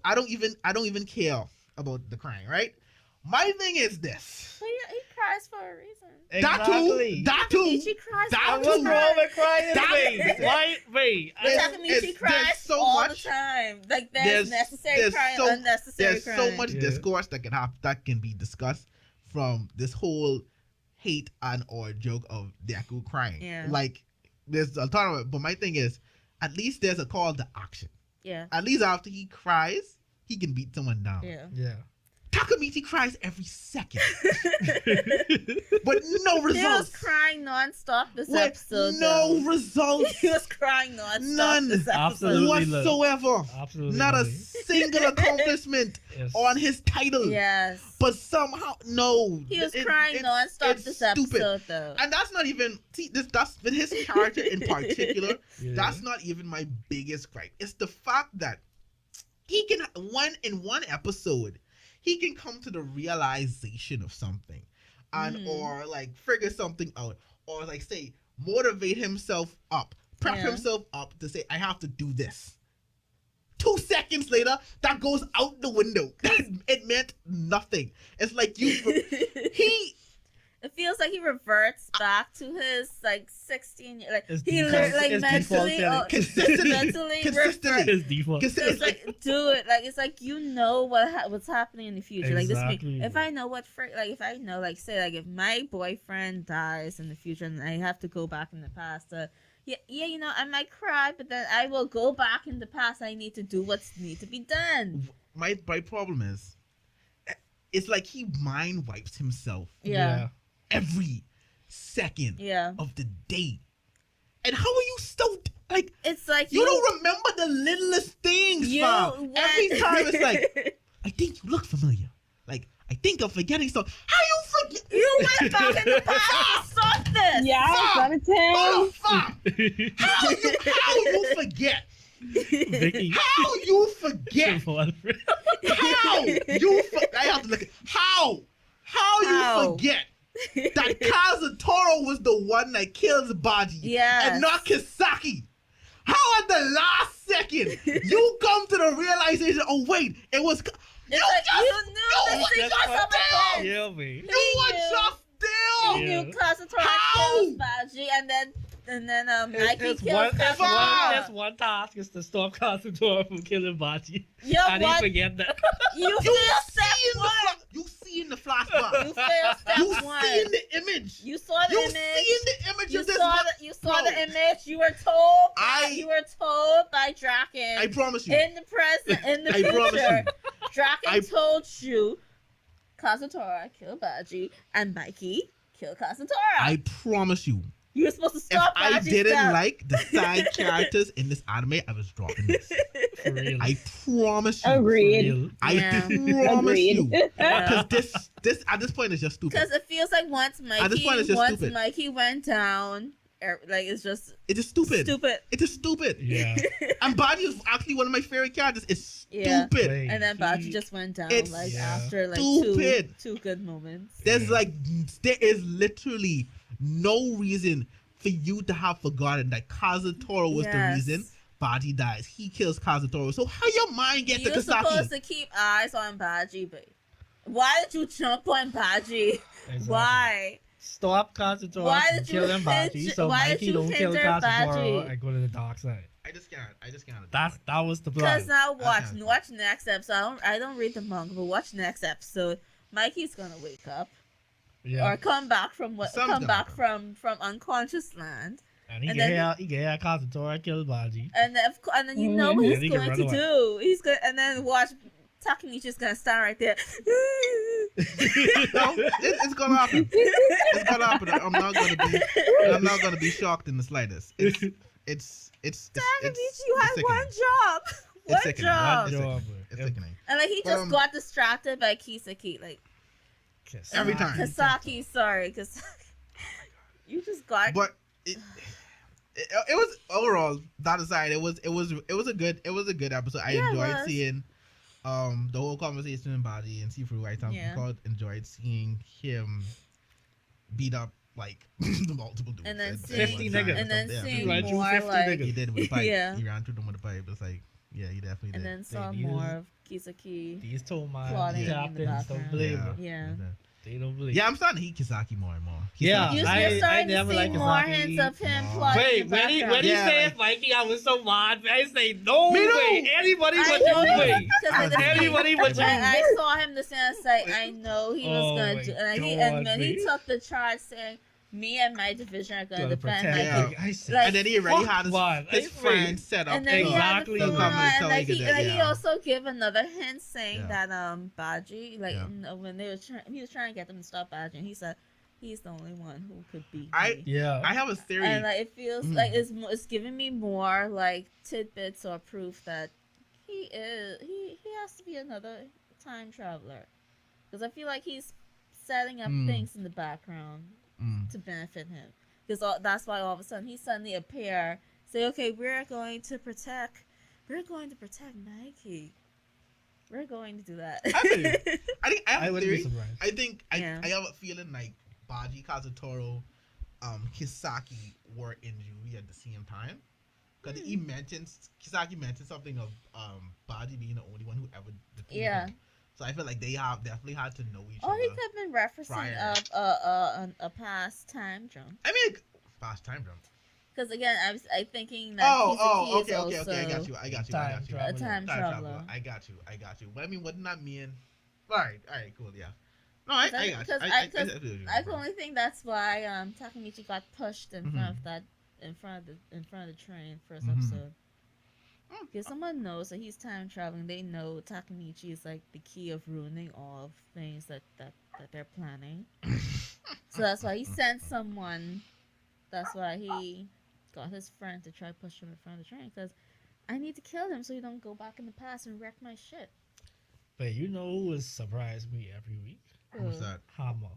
I don't even care about the crying. Right. My thing is this. But he cries for a reason. Exactly. That too. Ichi cries That all And the what's too. wrong time. with crying, That- babe? Why, babe? There's- Takamichi there's cries so all much- the time. Like there's necessary crying, unnecessary There's crying. so much Yeah. discourse that can be discussed from this whole hate and or joke of Deku crying. Yeah. Like there's a ton of it, but my thing is, at least there's a call to action. Yeah. At least after he cries, he can beat someone down. Yeah. Yeah. Takamichi cries every second, but no He was results. crying nonstop this With episode. no though. results He was crying nonstop None. this episode. Absolutely. whatsoever. Absolutely. Not a nothing. single accomplishment Yes. on his title. Yes. But somehow, no. He was It- crying it's- nonstop it's this stupid. episode though. And that's not even that's with his character in particular. Yeah. That's not even my biggest gripe. It's the fact that he can in one episode he can come to the realization of something, and or like figure something out, or like say motivate himself up, prep Yeah. himself up to say I have to do this. 2 seconds later, that goes out the window. It meant nothing. It's like he. It feels like he reverts back to his like 16 year like His he default- like his mentally default Consistently, mentally consistently. His default. It's like do it like it's like you know what's happening in the future like this Exactly. if I know if I know like say like if my boyfriend dies in the future and I have to go back in the past yeah you know I might cry but then I will go back in the past. I need to do what's need to be done. My problem is, it's like he mind wipes himself Yeah. every second Yeah. of the day. And how are you so like? It's like You don't remember the littlest things, fam. Every time it's like, I think you look familiar. Like, I think I'm forgetting something. How you forget? You went back in the past. You saw this. Yeah, Fuck. it's on How you forget? Vicky. How you forget? Javon. I have to look at how you forget that Kazutoro was the one that kills Baji Yes. and not Kisaki. How at the last second you come to the realization? Oh wait, it was. It's like you knew this thing was up again. Yeah, me. You were just You there. knew Kazutora How? kills Baji, and then Mikey His kills Kazutora. one task is to stop Kazutora from killing Baji. Yo, And he what? forget that. You You failed step see in the one. you see in the flashback. You failed step You one. see in the image. You saw the You image. see in the image You of this. saw the Bro. image. You were told. I- You were told by Draken. I promise you. In the present, in the I promise future, you. Draken I- told you Kazutora killed Baji and Mikey killed Kazutora. I promise you. You were supposed to If stop I Baji's didn't death. like the side characters in this anime, I was dropping this. For real. I promise you. Agreed. I Yeah. promise Agreed. you. Yeah. Because this at this point is just stupid. Because it feels like once At this point, it's just stupid. Mikey went down, like it's just It is stupid. stupid. It is stupid. Yeah. And Baji is actually one of my favorite characters. It's Yeah. stupid. Wait, And then he- Baji just went down It's like Yeah. after like stupid. two good moments. There's Yeah. like there is literally no reason for you to have forgotten that Kazutoro was the Yes. reason Baji dies. He kills Kazutoro. So how your mind get to You're Kasaki? supposed to keep eyes on Baji, but why did you jump on Baji? Exactly. Why? Stop Kazutora Why from did you killing Baji hinder- so why did Mikey you don't kill hinder Kazutora Baji? and go to the dark side. I just can't. That was the plan. Because now That's watch next episode. I don't read the manga, but watch next episode. Mikey's gonna wake up or come back from from unconscious land. And he get here Kazutora kill Baji. And then you know what And he's he can going run to away. do. He's going and then watch Takemichi's gonna stand right there. No, it's gonna happen. It's gonna happen. I'm not gonna be shocked in the slightest. It's Takemichi, you had sickening. one job. One sickening. job. It's sickening. And like he just got distracted by Kisaki. Like Every time. Kasaki, sorry, Kasaki. You just got. But it was overall that aside. It was a good episode. I enjoyed seeing the whole conversation in Body and Sifu. Enjoyed seeing him beat up like the multiple dudes and then seeing- 50 niggas. and then seeing Right, more 50 like niggas. he did with a pipe. Yeah. He ran through them with a pipe. It's like he definitely did. and then saw They more used- of Kisaki. These told my Plotting in the captains don't background. believe Yeah. it. Yeah. They don't believe Yeah, I'm starting to hate Kisaki more and more. Yeah. You're I starting to never see liked more Kisaki. hints of him No. plotting Wait, in the when he background. Yeah, said like- Mikey, I was so mad. I say no Me way. too. Anybody I but know you way. because Anybody but you. I saw him the same like I know he was Oh gonna my do, and God, then he man. took the charge saying, "Me and my division are gonna Gonna defend protect Mikey." Yeah. me. I said, Like, And then he already fuck had man. his I friend set up. And then he had the Exactly. funeral, Come and and tell like you he, that, like he yeah. also gave another hint saying Yeah. that Baji, like Yeah. when they were he was trying to get them to stop Baji, and he said he's the only one who could beat I- me. Yeah. I have a theory. And like it feels like it's giving me more like tidbits or proof that he has to be another time traveler, because I feel like he's setting up things in the background to benefit him, because that's why all of a sudden he suddenly appear, say, okay, we're going to protect Nike, we're going to do that. I think I have I a wouldn't be theory. surprised. I think Yeah. I have a feeling like Baji, Kazutoro, Kisaki were in Yui at the same time. Because Kisaki mentioned something of Baji being the only one who ever defeated him. So I feel like they have definitely had to know each Or he other. could have been referencing prior. a past time jump. I mean, past time jump. Because again, I thinking that Oh, Kisaki okay, is okay. I got also you. Time a time traveler. I got you. But I mean, wouldn't that mean? All right, cool, yeah. No, I got you. Because I feel you, I bro. can only think that's why Takemichi got pushed in front Mm-hmm. of in front of the train first episode. Because someone knows that he's time traveling. They know Takemichi is like the key of ruining all of things that they're planning. So that's why he sent someone. That's why he got his friend to try to push him in front of the train. Because I need to kill him so he don't go back in the past and wreck my shit. But you know who has surprised me every week? Who's that? Hama.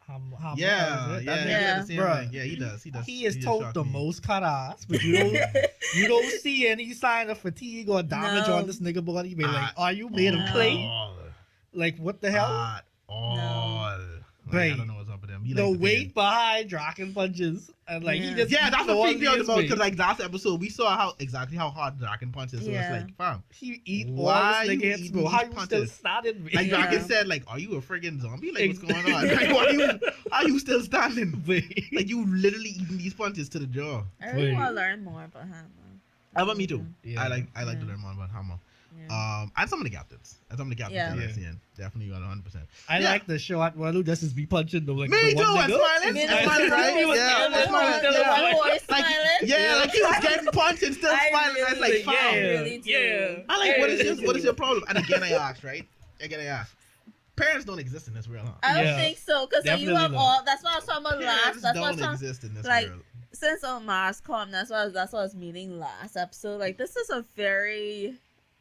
Hama. Yeah, is it? yeah, That he nigga- did the same Bruh, thing. Yeah, he does. He is just told shocked the me. most cut ass, but you don't see any sign of fatigue or damage No. on this nigga body. Be like, At are you made of clay? all. Like, what the hell? At all. Like, I Right. don't know what's up with him. He The like weight behind Draken punches, and like he Yeah. just Yeah, that's the what freaked me out the most, weight. because like last episode we saw how hard Draken punches. So Yeah. it's like, fam, He eat Why all this you nigga hits, eating bro. these How you still punches? standing? like Yeah. Draken said, like, are you a friggin' zombie? Like, what's going on? Like, are you still standing? Like, you literally eating these punches to the jaw. I really Wait. want to learn more about him. How about me too? Yeah. I like to Yeah. learn more about Hama. Yeah. And some of the captains. Yeah. that I've seen. Definitely 100%. I Yeah. like the short one who just is be punching them like Me the too, one and nigga. smiling. Me And too. smiling, right? He was Yeah, smiling. and The smiling. one Yeah. who always Like, smiling. yeah, like he was getting punched and still I smiling. I was like, really- fam. I really do. Yeah. I like, what Yeah. is your problem? And again, I asked, right? Parents don't exist in this world, huh? I don't Yeah. think so, because you Definitely have not. all. That's what I was talking about last. Parents That's what I was don't talking. exist in this like, world. Since Omar's come, that's what I was meaning last episode. Like, this is a very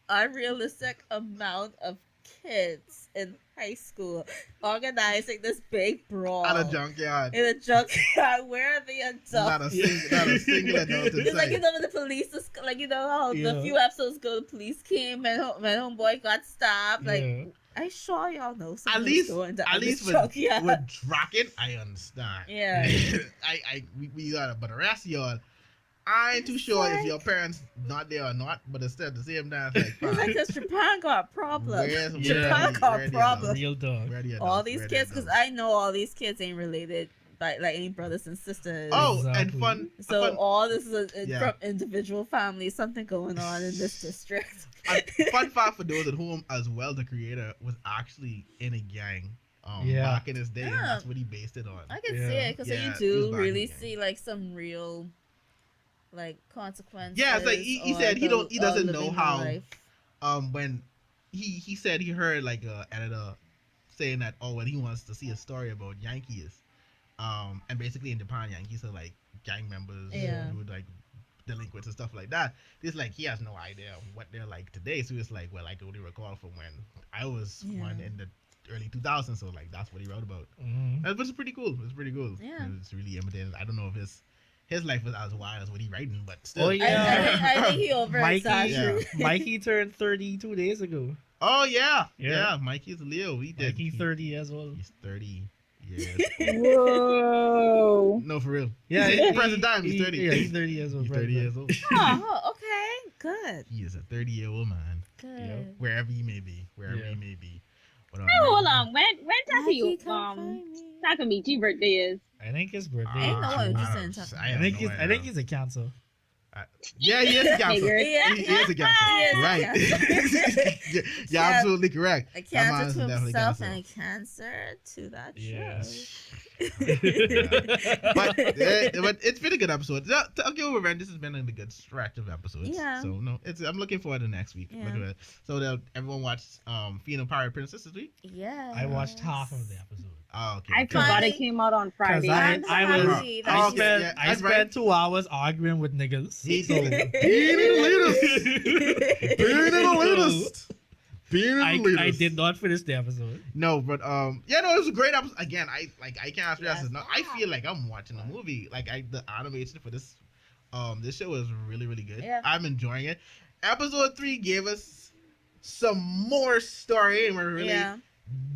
unrealistic amount of kids in high school organizing this big brawl At a junkyard. in a junkyard. Where are the adults? Not a single adult in It's like, you sight. know, when the police is like, you know how Yeah. the few episodes ago the police came and when homeboy got stabbed. Like, Yeah. I sure y'all know At something least going down with this junkyard. Draken, I understand. Yeah. we got it, but the rest of y'all, I ain't too sure if your parents not there or not, but it's still the same time. Like, It's like, fam, because Japan got problems. where's- Yeah. Japan got where the problems. Real dog. Where the All adults? these Where the kids, because adults? I know all these kids ain't related by like any brothers and sisters. Oh, Exactly. and fun. So fun, all this is Yeah. from individual families, something going on in this district. fun fact for those at home as well. The creator was actually in a gang. Yeah. Back in his day, and Yeah. that's what he based it on. I can Yeah. see it because Yeah, you he was do back really in the see like some real like consequences. Yeah, it's like he or said he doesn't know living the how. life. When he said he heard like a editor saying that when he wants to see a story about Yankees, and basically in Japan Yankees are like gang members Yeah. who would like delinquents and stuff like that. It's like he has no idea what they're like today, so it's like, well, I can only recall from when I was one in the early 2000s, so like that's what he wrote about. But it's pretty cool. It's pretty cool. Yeah. It's really imitated. I don't know if his life was as wild as what he writing, but still. Oh, yeah. I think he over exaggerated. Mikey turned 30 2 days ago. Oh yeah. Yeah. Mikey's a Leo. He did. Mikey 30 years old. He's 30 years. Whoa. No, for real. Yeah, He's present time. He's 30. Yeah, he's 30 years old. He's 30 years old. Oh, okay, good, He is a 30-year-old man, good. Yep. wherever he may be. Wherever Yeah. he may be. But, Hey, hold on. When Mikey, Taku come find me. Takamichi birthday is? I think his birthday. Ain't no one I just don't- saying I I have think no he's. idea. I think he's a cancer. Yeah, he is a cancer. Figured. Yeah. He is a cancer. He is a Right. cancer. You're absolutely correct. A That man cancer is to definitely himself cancer. and a cancer to that Yeah. show. But it's been a good episode. Tokyo Revenge, this has been a good stretch of episodes. Yeah. So no, I'm looking forward to next week. Yeah. Look at that. So that everyone watched Phoenix Pirate Princess this week. Yeah. I watched half of the episode. Oh, okay. I forgot it came out on Friday. I was happy that Oh, I okay, spent yeah, I that's spent right. 2 hours arguing with niggas. He So being in the latest. Being in the latest. Being in the latest. I did not finish the episode. No, but yeah, no, it was a great episode. Again, I can't stress Yes. this. No, I feel like I'm watching a movie. Like the animation for this show is really, really good. Yeah. I'm enjoying it. Episode 3 gave us some more story, and we're really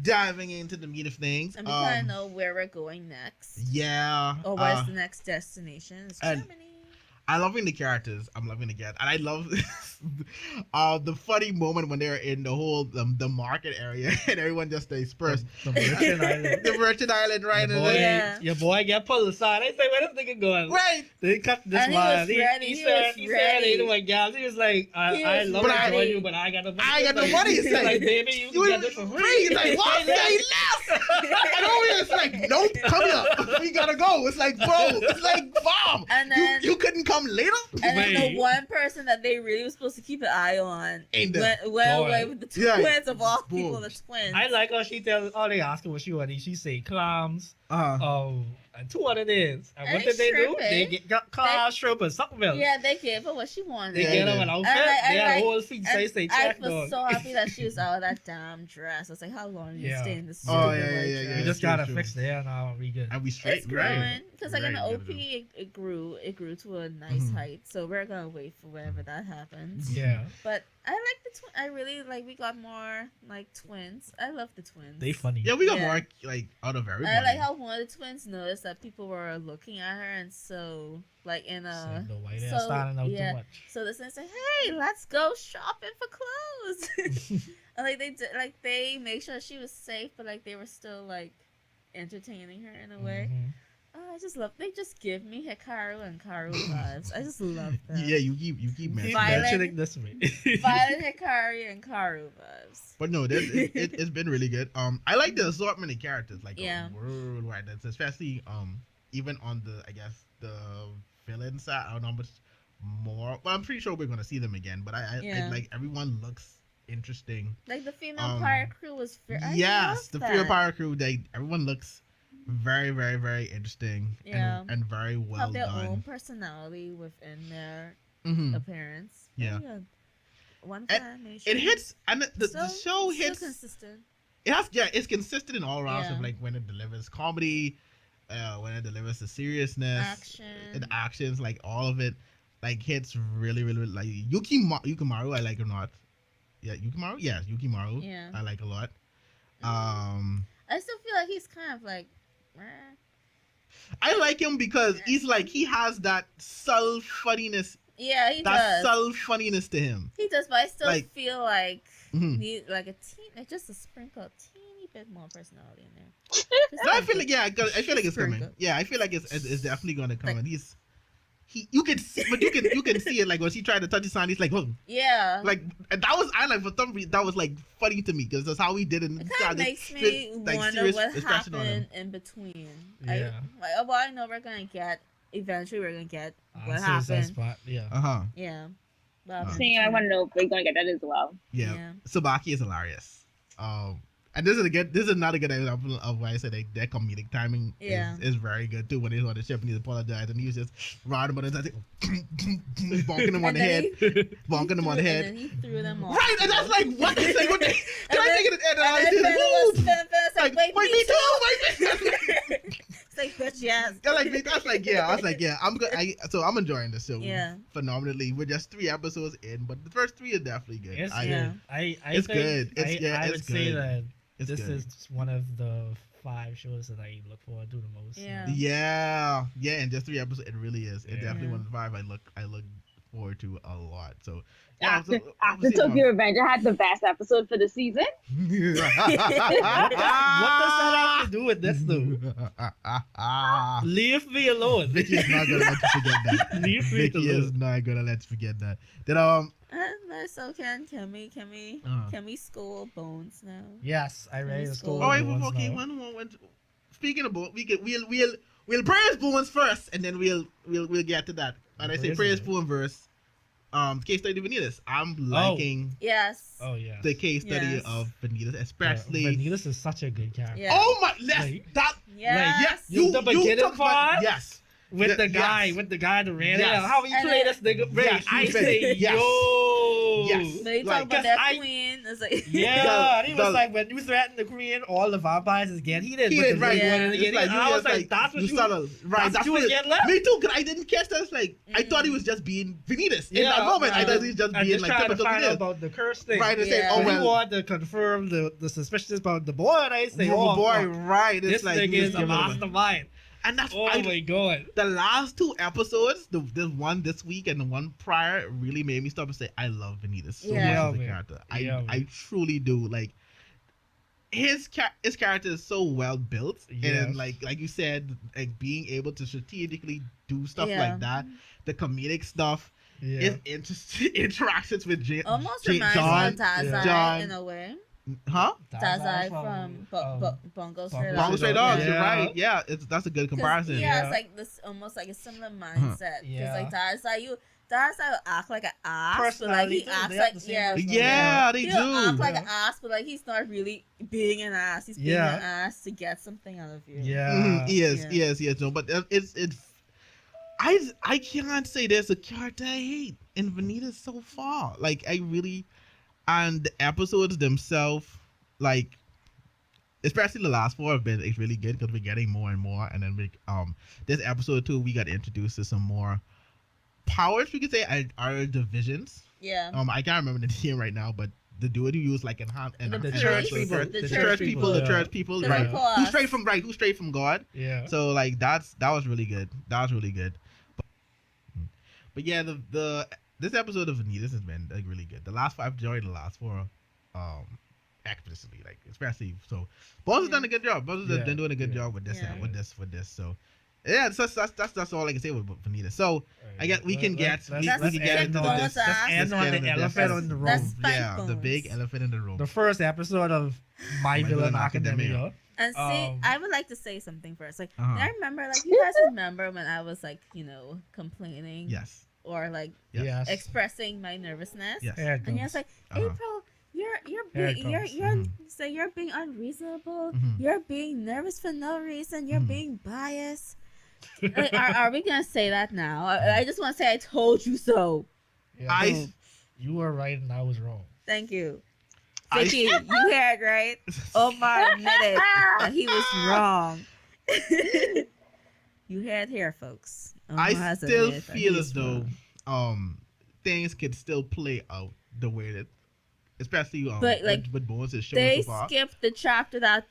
diving into the meat of things. And we kind of know where we're going next. Yeah. Or where's the next destination? It's and- Germany. I'm loving the characters. I'm loving the characters. And I love the funny moment when they're in the whole the market area and everyone just dispersed. The Merchant Island. The Merchant Island, right? Your boy, Yeah. your boy get pulled aside. I say, where this nigga going? Right. They cut this And he one. was He ready, said, he was ready. hey, my gal. He was like, He I was love to ready. join you, but I got the money. I got the money. He's It's like, baby, you can get this for free. It's like, what? Say less. And over here, it's like, nope, come here. We gotta go. It's like, bro, it's like, bomb. And then- you couldn't come later? And then the Wait. one person that they really were supposed to keep an eye on Ain't went there. away with the Yeah. twins of all people, Boom. the twins. I like how she tells, all they ask her what she wanted. She say clams, Uh-huh. and 2 other days. And what And did they do? shrimp, They eh? got clams, shrimp, and something else. Yeah, they gave her what she wanted. They Yeah, get they them did. an outfit. I They had like- a whole feet And say I check, was dog. so happy that she was out of that damn dress. I was like, how long did you Yeah. stay in this Oh, stupid yeah, white yeah, dress? We just true, gotta true. fix the hair now. We good. And we straight, It's growing right? because like in the Right, OP it grew to a nice Mhm. height. So we're gonna wait for whenever that happens. Yeah, But I like the twin. I really like. We got more like twins. I love the twins. they funny. Yeah, we got Yeah. more like out of everybody. I like how one of the twins noticed that people were looking at her, and so like in So a the white hair so, standing out yeah. too much. so the twins say, "Hey, let's go shopping for clothes." And, like they did, like they make sure she was safe, but like they were still like entertaining her in a way. Mhm. Oh, I just love. They just give me Hikaru and Karu vibes. I just love them. Yeah, you keep Keep mentioning Violet. that. mentioning this way. Violet Hikari and Karu vibes. But no, it's been really good. I like the assortment of characters, like Yeah. worldwide. That's especially even on the the villain side. I don't know how much more. Well, I'm pretty sure we're gonna see them again. But I Yeah. like everyone looks interesting. Like the female Um, pirate crew was very. Yes, the Fear that. Power crew. Everyone looks very, very, very interesting. Yeah. and very well Have their done. own personality within their Mhm. appearance. Yeah. Very good. One And animation. It hits, and the show so hits. consistent. It has, yeah, it's consistent in all rounds Yeah. of like when it delivers comedy, when it delivers the seriousness, Action. the actions, like all of it, like hits really, really, really like Yukimaru. I like or not. Yeah, Yukimaru. Yes, Yukimaru. Yeah. I like a lot. I still feel like he's kind of like. eh. I like him because he's like he has that self funniness, Yeah, he that does. self funniness to him. He does, but I still like- feel like Mhm. need like a just a sprinkle, a teeny bit more personality in there. No, I feel like I feel like it's coming. Good. Yeah, I feel like it's definitely gonna come. Like- And you can see, but you can see it like when she tried to touch his hand, he's like, oh, Yeah. like and that was I like for some reason that was like funny to me because that's how he did it. It kind of makes me wonder what happened in between. Yeah. I know we're gonna get eventually. We're gonna get what Answers that happened. spot. Yeah. Yeah. Same, I want to know if we're gonna get that as well. Yeah. Sabaki is hilarious. And this is another good example of why I said their comedic timing is very good too. When he's on the ship and he's apologized and he was just riding about it, I think bonking him on the head, bonking him on the head. And then he threw them off. Right, and that's like what? It's like what? Can I take it? And I was just like, wait, me too. It's like, bitch, yes. Yeah, like that's like I was like I'm good. So I'm enjoying this show phenomenally. We're just 3 episodes in, but the first 3 are definitely good. It's It's good. I would say that it's this good. is one of the 5 shows that I look forward to the most. Yeah. Yeah, and just 3 episodes, it really is. It's definitely one of the 5 I look forward to a lot. So After Tokyo Revenge, I had the best episode for the season. What does that have to do with this though? Leave me alone. Vicky's not gonna let you forget that. Leave me Vicky alone. is not gonna let you forget that. Then So can we school Bones now? Yes, I ready to school. all right, Bones okay. now. One. Speaking of Bones, we'll praise Bones first, and then we'll get to that. And I say praise Bones verse. Case study of Vanitas. I'm liking Yes. Oh yeah. the case study of Vanitas, especially. Vanitas is such a good character. Yeah. Oh my! Yes. The beginning part? Yes. With the guy that ran Yes. it. How he play this nigga? Yes, I he say said yes. yo. Yes. They talk Like, about their I- queen. It's like Yeah, he was like, when you threaten the queen, all the vampires is again. He didn't. He put did the right. big one in It's again. like, I was like, that's what you. right. That's what you what- again left. Me too. Cause I didn't catch that. It's like I thought he was just being Vanitas in that moment. I thought he was just I'm being just like trying to typical find out Vanitas. about the curse thing. Right. And say, Yeah. oh When he well, wanted to confirm the suspicions about the boy, and I say, oh boy, fuck, right? It's this like nigga he was is a giving him mastermind. and that's Oh my god. the last 2 episodes, the one this week and the one prior, really made me stop and say, I love Vanitas so much Yeah. as a Man. character. Yeah, I truly do. Like his character is so well built, Yes. and like you said, like being able to strategically do stuff Yeah. like that, the comedic stuff, Yeah. his interactions with almost John, reminds me of Tazai John. in a way. huh? Tazai from Bungo Stray Bungo Wrong Dogs. Stray Dogs, you're Yeah. right. Yeah, that's a good comparison. He Yeah. has like this almost like a similar mindset. Because Yeah. like Tazai will act like an ass, but like Personality he too. acts They have like the same yeah. personality. Yeah, they He'll act do. like an ass, but like he's not really being an ass. He's being Yeah. an ass to get something out of you. Yeah. Yes. No, but it's I can't say there's a character I hate in Vanitas so far. Like I really, and the episodes themselves, like especially the last 4 have been it's really good because we're getting more and more. And then this episode 2 we got introduced to some more powers. We could say are divisions. Yeah. I can't remember the name right now, but the dude who used like The church people. the church people, Yeah. the church people, The right? Nicholas. Who straight from God. Yeah. So like that was really good. But yeah, this episode of Vanitas has been like really good. The last 5 enjoyed the last 4 explicitly, like especially so Bones has done a good job. Bones has been doing a good job with this Yeah. with this. So yeah, that's all I can say with Vanitas. So I guess we can get Let's get into Bones this. ass. Let's end on the elephant on the room. That's Spike Yeah, the Bones. big elephant in the room. The first episode of My Villain Academia. And see, Um, I would like to say something first. Like, Uh-huh. I remember, like, you guys remember when I was like, complaining Yes. or like Yes. expressing my nervousness. Yes. Here it And you're comes. like, Uh-huh. April, you're Here being it you're comes. say you're being unreasonable. Mhm. You're being nervous for no reason. You're Mhm. being biased. Like, are we gonna say that now? I just want to say I told you so. Yeah. You were right and I was wrong. Thank you. I- Vicky, you heard right. Omar admitted that he was wrong. You heard here, folks. Omar I has still admitted that feel he's as though wrong. things could still play out the way that, especially But, like, with Bones' show They so far. skipped the chapter that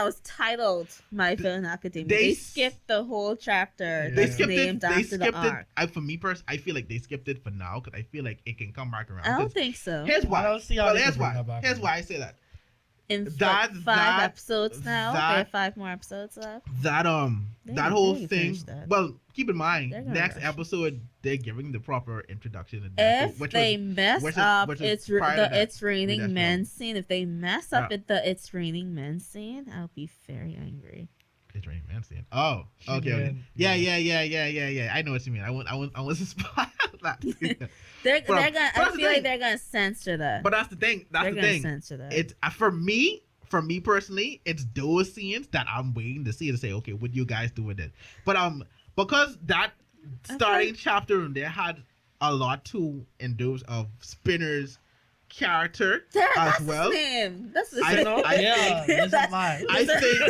was titled My Villain Academia. They skipped the whole chapter. They that's skipped it. named They after skipped the it. arc. For me personally, I feel like they skipped it for now because I feel like it can come back around. I don't 'Cause think so. Here's why. I don't see how Well, they here's can bring why. that back Here's around. why I say that. in That- five that- episodes now. They that- have 5 more episodes left. That They that ain't- whole they ain't thing. finished that. Well, keep in mind, They're gonna next rush it. episode they're giving the proper introduction to Deku, If they mess up, it's prior to that. It's Raining That's Men wrong. scene. If they mess up at the It's Raining Men scene, I'll be very angry. It's Raining Man scene. Oh, okay. Yeah. I know what you mean. I want to spot that. They're But gonna. that's I the feel like thing. they're gonna censor that. But that's the thing. That's they're the gonna thing. censor that. It's for me personally, it's those scenes that I'm waiting to see to say, okay, what you guys do with it. But because that starting chapter they had a lot to endorse of Spinner's character That's as well. his name. That's his I- name. I- Yeah, this is mine. I think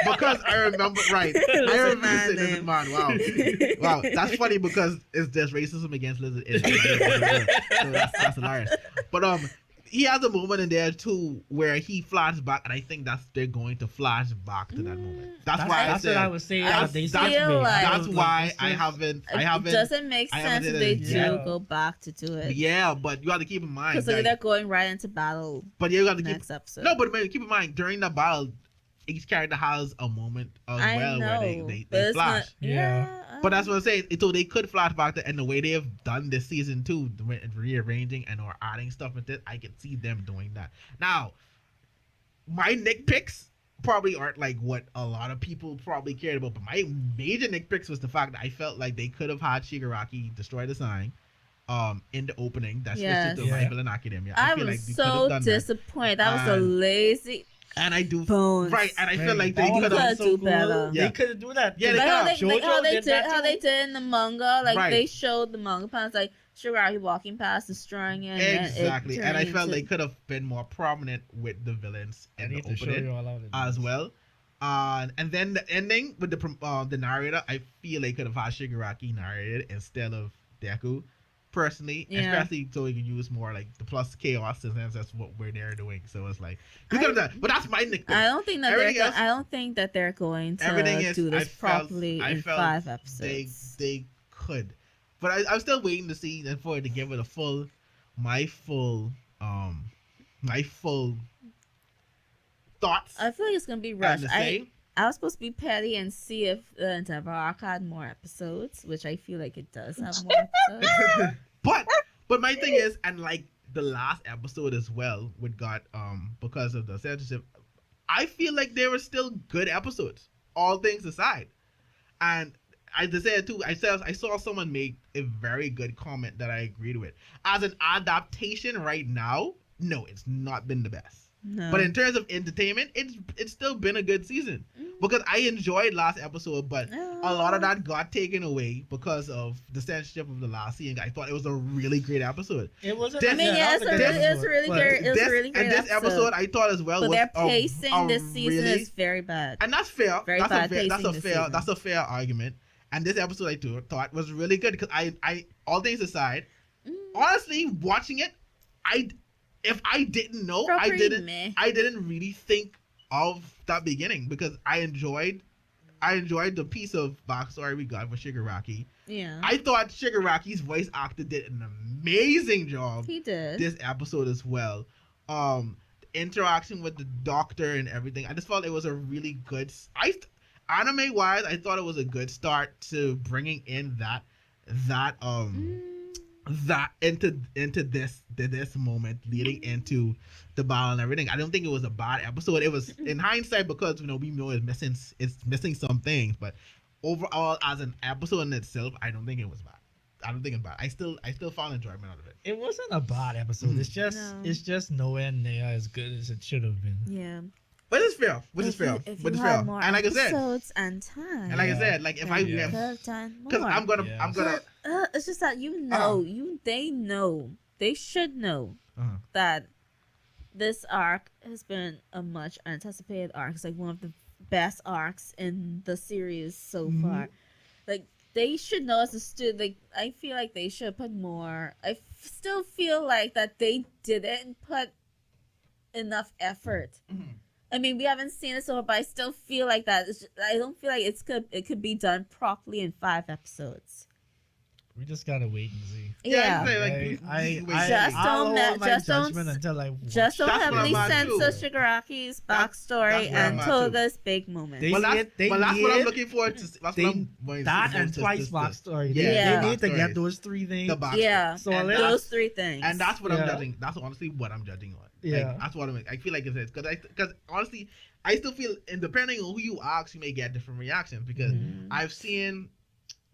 because I remember right. I remember man's saying Lizard name. Man. Wow, that's funny because it's just racism against lizard. So that's hilarious. But he has a moment in there too where he flashes back, and I think they're going to flash back to that moment. That's why That's I what said I was saying. that's- They that's- skipped me. like- that's why I haven't. It doesn't make I haven't sense if did they it do yet. go back to do it. Yeah, but you have to keep in mind. Because that- they're going right into battle but you have to keep next episode. no, but man, keep in mind during the battle, each character has a moment as I well know, where they but it's flash. not- Yeah. But that's what I'm saying. So they could flash back to, and the way they have done this season too, rearranging and or adding stuff with it, I can see them doing that. Now, my nitpicks probably aren't like what a lot of people probably cared about, but my major nitpicks was the fact that I felt like they could have had Shigaraki destroy the sign, in the opening. That's Yes. just to Yeah. My Villain Academia. I feel was like they could so have done that. disappointed. That was a And- lazy And I do bones. right, and I feel Man, like that they would've could been have. so do better. Yeah. They couldn't do that. Yeah, they Like how they, Jojo like how they did did that how too. they did in the manga, like Right. they showed the manga panels, like Shiraki walking past, destroying it. And Exactly, then it and I turned felt into- they could have been more prominent with the villains I in need the to show opening you all of it as well. And then the ending with the narrator, I feel they could have had Shigaraki narrated instead of Deku. Personally, Yeah. especially so you can use more like the plus chaos, since that's what we're there doing. So it's like you could have done, but that's my nitpick. I don't think that Everything they're. else- I don't think that they're going to Everything is do this I felt properly in felt 5 they episodes. they could, but I'm still waiting to see and for it to give it a full, my full thoughts. I feel like it's gonna be and rushed. to say. I was supposed to be petty and see if the Endeavor arc had more episodes, which I feel like it does have more episodes. but my thing is, and like the last episode as well, with got because of the censorship, I feel like they were still good episodes, all things aside. And I just said too, I saw someone make a very good comment that I agreed with. As an adaptation right now, no, it's not been the best. No. But in terms of entertainment, it's still been a good season because I enjoyed last episode, but a lot of that got taken away because of the censorship of the last season. I thought it was a really great episode. It wasn't. This- I mean, yeah, it's a really great. It was a really great this episode I thought as well But was their a- pacing a this season really- is very bad. and that's fair. Very That's bad a fair. That's a pacing this fair. season. That's a fair argument. And this episode I thought was really good because I all things aside, honestly watching it, if I didn't know, I didn't really think of that beginning because I enjoyed the piece of backstory we got for Shigaraki. Yeah. I thought Shigaraki's voice actor did an amazing job He did. this episode as well. The interaction with the doctor and everything, I just felt it was a really good. Anime wise, I thought it was a good start to bringing in that into this moment leading into the battle and everything. I don't think it was a bad episode. It was in hindsight because we know it's missing some things, but overall as an episode in itself, I don't think it was bad. I don't think it's bad. I still found enjoyment out of it. It wasn't a bad episode. It's just No. it's just nowhere near as good as it should have been. Yeah. But it's fair. Which is fair. If Which you is fair. had more And like I said, episodes and time. and like I said, like if I then you Yeah. could have done more. because I'm gonna But, it's just that they should know Uh-huh. that this arc has been a much anticipated arc. It's like one of the best arcs in the series so Mhm. far. Like they should know as a student. Like I feel like they should put more. I still feel like that they didn't put enough effort. Mhm. I mean, we haven't seen it so far, but I still feel like that. I don't feel like it could be done properly in 5 episodes. We just gotta wait and see. Yeah. Just don't heavily censor Shigaraki's backstory and Toga's big moment. That's what I'm looking forward to. That and Twice backstory. They need to get those three things. So those three things. And that's what I'm judging. That's honestly what I'm judging on. Yeah. That's what I feel like it is. Because honestly, I still feel, and depending on who you ask, you may get different reactions. Because I've seen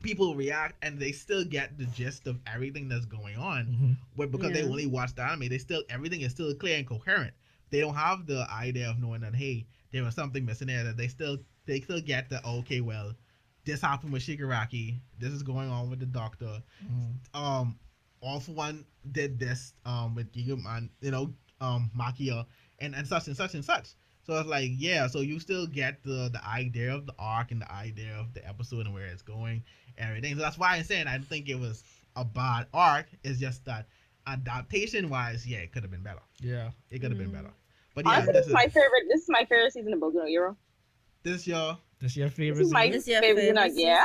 people react and they still get the gist of everything that's going on, but because they only watch the anime, everything is still clear and coherent. They don't have the idea of knowing that, hey, there was something missing there. That they still get the, okay, well, this happened with Shigaraki, this is going on with the doctor. All for One did this with Gigum and Makia and such and such and such. So it's like, so you still get the idea of the arc and the idea of the episode and where it's going and everything. So that's why I'm saying I don't think it was a bad arc. It's just that adaptation-wise, it could have been better. Yeah. It could have been better. But honestly, this is my favorite season of Boku no Hero. This your favorite season? This is my favorite season. Yeah.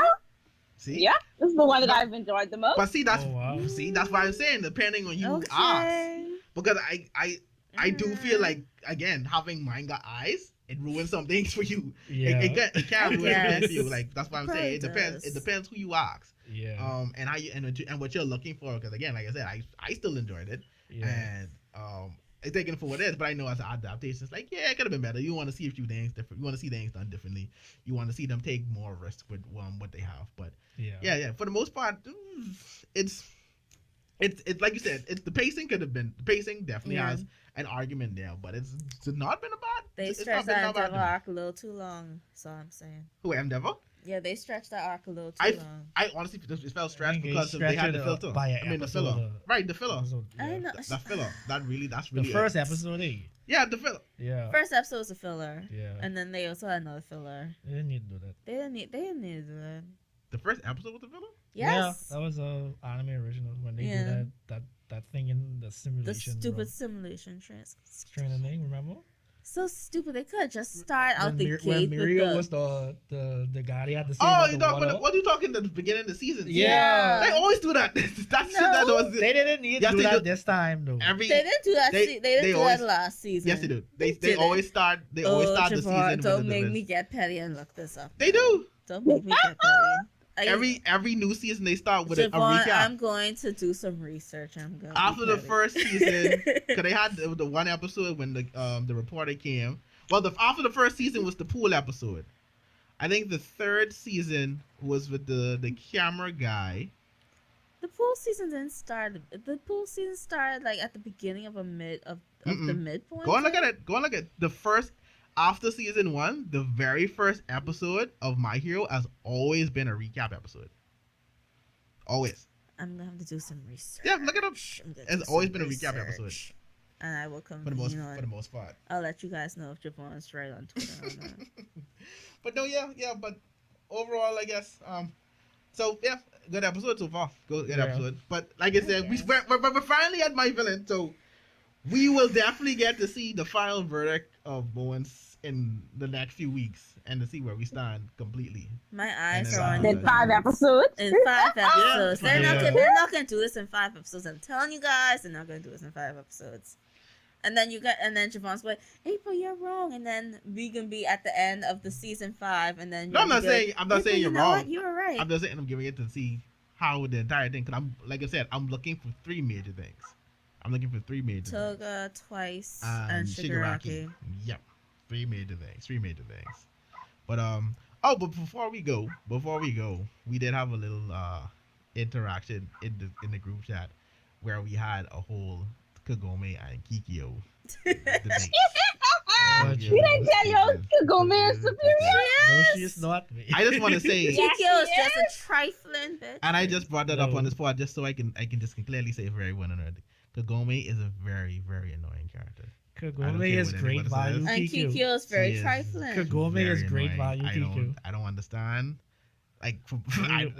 See? Yeah. This is the one that I've enjoyed the most. But see, that's why I'm saying, depending on you ask. Because I do feel like, again, having manga eyes, it ruins some things for you. Yeah. It can ruin things for you. Like, that's why I'm saying it depends who you ask. Yeah. And how you and what you're looking for. Because again, like I said, I still enjoyed it. Yeah. And I taking it for what it is. But I know as an adaptation, it's like, it could have been better. You want to see a few things different. You want to see things done differently. You want to see them take more risk with what they have. But for the most part, it's like you said, the pacing definitely has an argument there, but it's not been a bad. They stretched that Endeavor arc a little too long. That's all I'm saying. Who, Endeavor? Yeah, they stretched that arc a little too long. I honestly it felt stretched because they had the filter. The filler. Right, the filler. I know. The filler. That's really the first episode. Yeah, the filler. Yeah. First episode was a filler. Yeah. And then they also had another filler. They didn't need to do that. They didn't need to do that. The first episode was the filler? Yes. Yeah, that was a anime original when they did that thing in the simulation. The stupid simulation training thing, remember? So stupid. They could have just started out the gate when Mirio was the guy they had to save. What are you talking at the beginning of the season? Yeah. They always do that. They didn't need to do that this time though. They didn't do that. They didn't do that last season. Yes, they do. They always start. They always start the season. Don't make me get petty and look this up. They do. Don't make me get petty. Every new season they start with Javon, a recap. I'm going to do some research. After the first season, because they had the one episode when the reporter came. Well, after the first season was the pool episode. I think the third season was with the camera guy. The pool season didn't start. The pool season started like at the beginning of the midpoint. Go and look at it. Go and look at the first. After season 1, the very first episode of My Hero has always been a recap episode. Always. I'm gonna have to do some research. Yeah, look it up. It's always been a recap episode. And I will come for the most part. I'll let you guys know if Javon's right on Twitter or not. But no, but overall, I guess. So yeah, good episode so far. Good episode. But like I said, we're finally at My Villain, so we will definitely get to see the final verdict of Bowen's in the next few weeks and to see where we stand completely. My eyes are on in 5 episodes. In 5 episodes. They're not gonna do this in 5 episodes. I'm telling you guys, they're not gonna do this in 5 episodes. And then Javon's like, April, you're wrong. And then we can be at the end of the season 5, and then I'm not saying you're wrong. You were right. I'm just saying I'm giving it to see how the entire thing. Because I'm looking for 3 major things. Toga, Twice, and Shigaraki. Yep. 3 major things. But but before we go, we did have a little interaction in the group chat where we had a whole Kagome and Kikyo debate. We didn't tell you Kagome is superior. No, she is not. I just want to say Kikyo is just a trifling bitch. And I just brought that up on this pod just so I can just clearly say for everyone on earth. Kagome is a very, very annoying character. Kagome is great value. And Kikyo is very trifling. Kagome is great value. Kikyo. I don't understand. Like,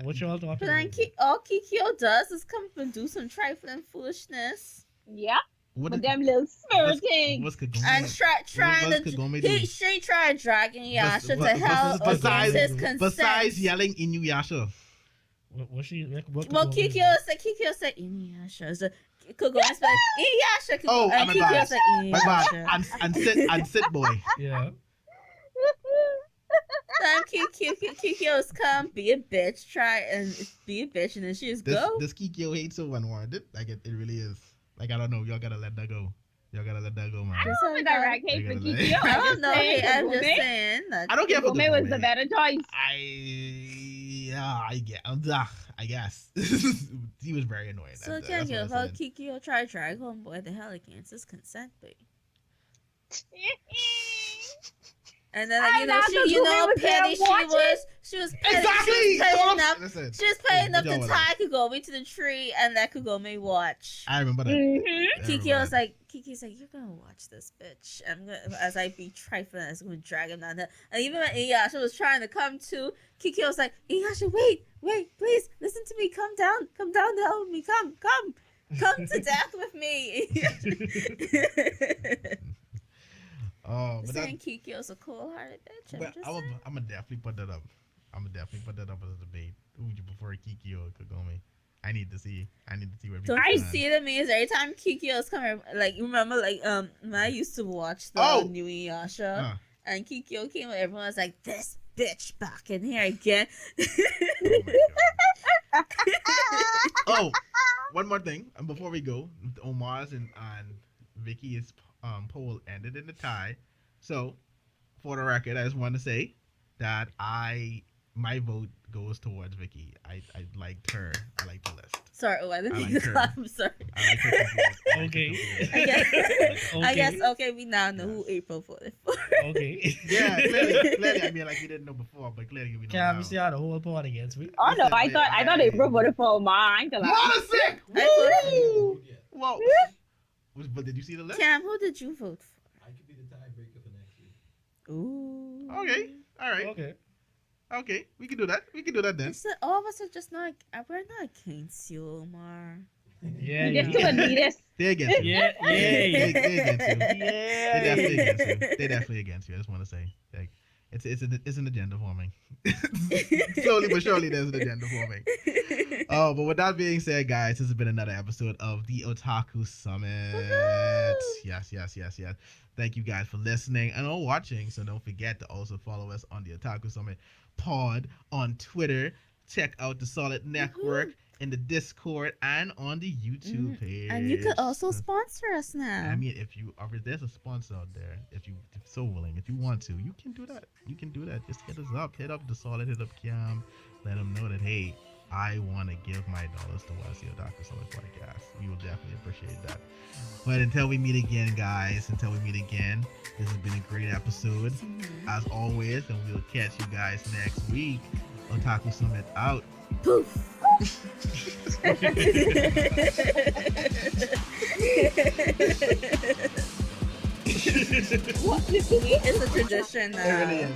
what y'all talking about? All Kikyo does is come up and do some trifling foolishness. Yeah. With them little spirit things. What's Kagome? And she tried dragging Yasha to hell against his consent. Besides yelling Inuyasha. What she? What Well, Kikyo said Inuyasha. So Kagome said Inuyasha. Oh, and my Kikyo bad. said My bad. Inuyasha. And sit boy. Yeah. Time Kikyo's come, be a bitch, try and be a bitch, and then she just go. This Kikyo hate so unwarranted. Like it really is. Like I don't know. Y'all gotta let that go. Y'all gotta let that go, man. I don't have direct hate for Kikyo. I don't know. saying I'm just Kagome. saying. I don't care for Kagome was the better choice. I guess. He was very annoying. So can't give up. Kikyo try Dragon Boy the hell against his consent, babe. And then petty she was petty. Exactly. She was paying up to tie Kagome to the tree and let Kagome watch. I remember that. Mm-hmm. Kiki's like, you're gonna watch this bitch. I'm gonna, as I be trifling, I was gonna drag him down there. And even when Inuyasha was trying to come to, Kiki was like, Inuyasha, wait, please, listen to me, come down to help me, come to death with me. Oh, but saying Kikyo's a cool-hearted bitch. I'm gonna definitely put that up. I'm gonna definitely put that up as a debate. Who would you prefer, Kikyo or Kagome? I need to see where people Don't you see the memes every time Kikyo's coming? Like, you remember, like, when I used to watch the new Inuyasha, and Kikyo came, and everyone was like, "This bitch back in here again." Oh, one more thing, and before we go, Omar's and Vicky's poll ended in a tie. So, for the record, I just want to say that my vote goes towards Vicky. I liked her. I liked the list. Sorry, I didn't mean to laugh. I'm sorry. I liked her. Okay. I guess. Okay, we now know who April voted for. Okay. Yeah, clearly. I mean, like we didn't know before, but clearly we know now. Can't we see how the whole party against me? Oh no, I thought April voted for Omar. Monasick! Woo! Whoa. But did you see the list? Cam, who did you vote for? I could be the tiebreaker for next week. Ooh. Okay. All right. Okay. We can do that. Then. All of us are just not. We're not against you, Omar. Yeah. Just to Adidas. They're against you. Yeah. They're against you. Yeah. They're definitely against you. I just want to say, like, it's an agenda forming. Slowly but surely, there's an agenda forming. Oh, but with that being said, guys, this has been another episode of the Otaku Summit. Yes. Thank you guys for listening and or watching. So don't forget to also follow us on the Otaku Summit Pod on Twitter. Check out the Solid Network in the Discord and on the YouTube page. And you could also sponsor us now. I mean, there's a sponsor out there, if you're so willing, if you want to, you can do that. Just hit us up. Hit up the Solid, hit up Cam. Let them know that, hey, I want to give my dollars towards the Otaku Summit podcast. We will definitely appreciate that. But until we meet again, guys, this has been a great episode, as always, and we'll catch you guys next week. Otaku Summit out. Poof. What? It's a tradition now. It really is.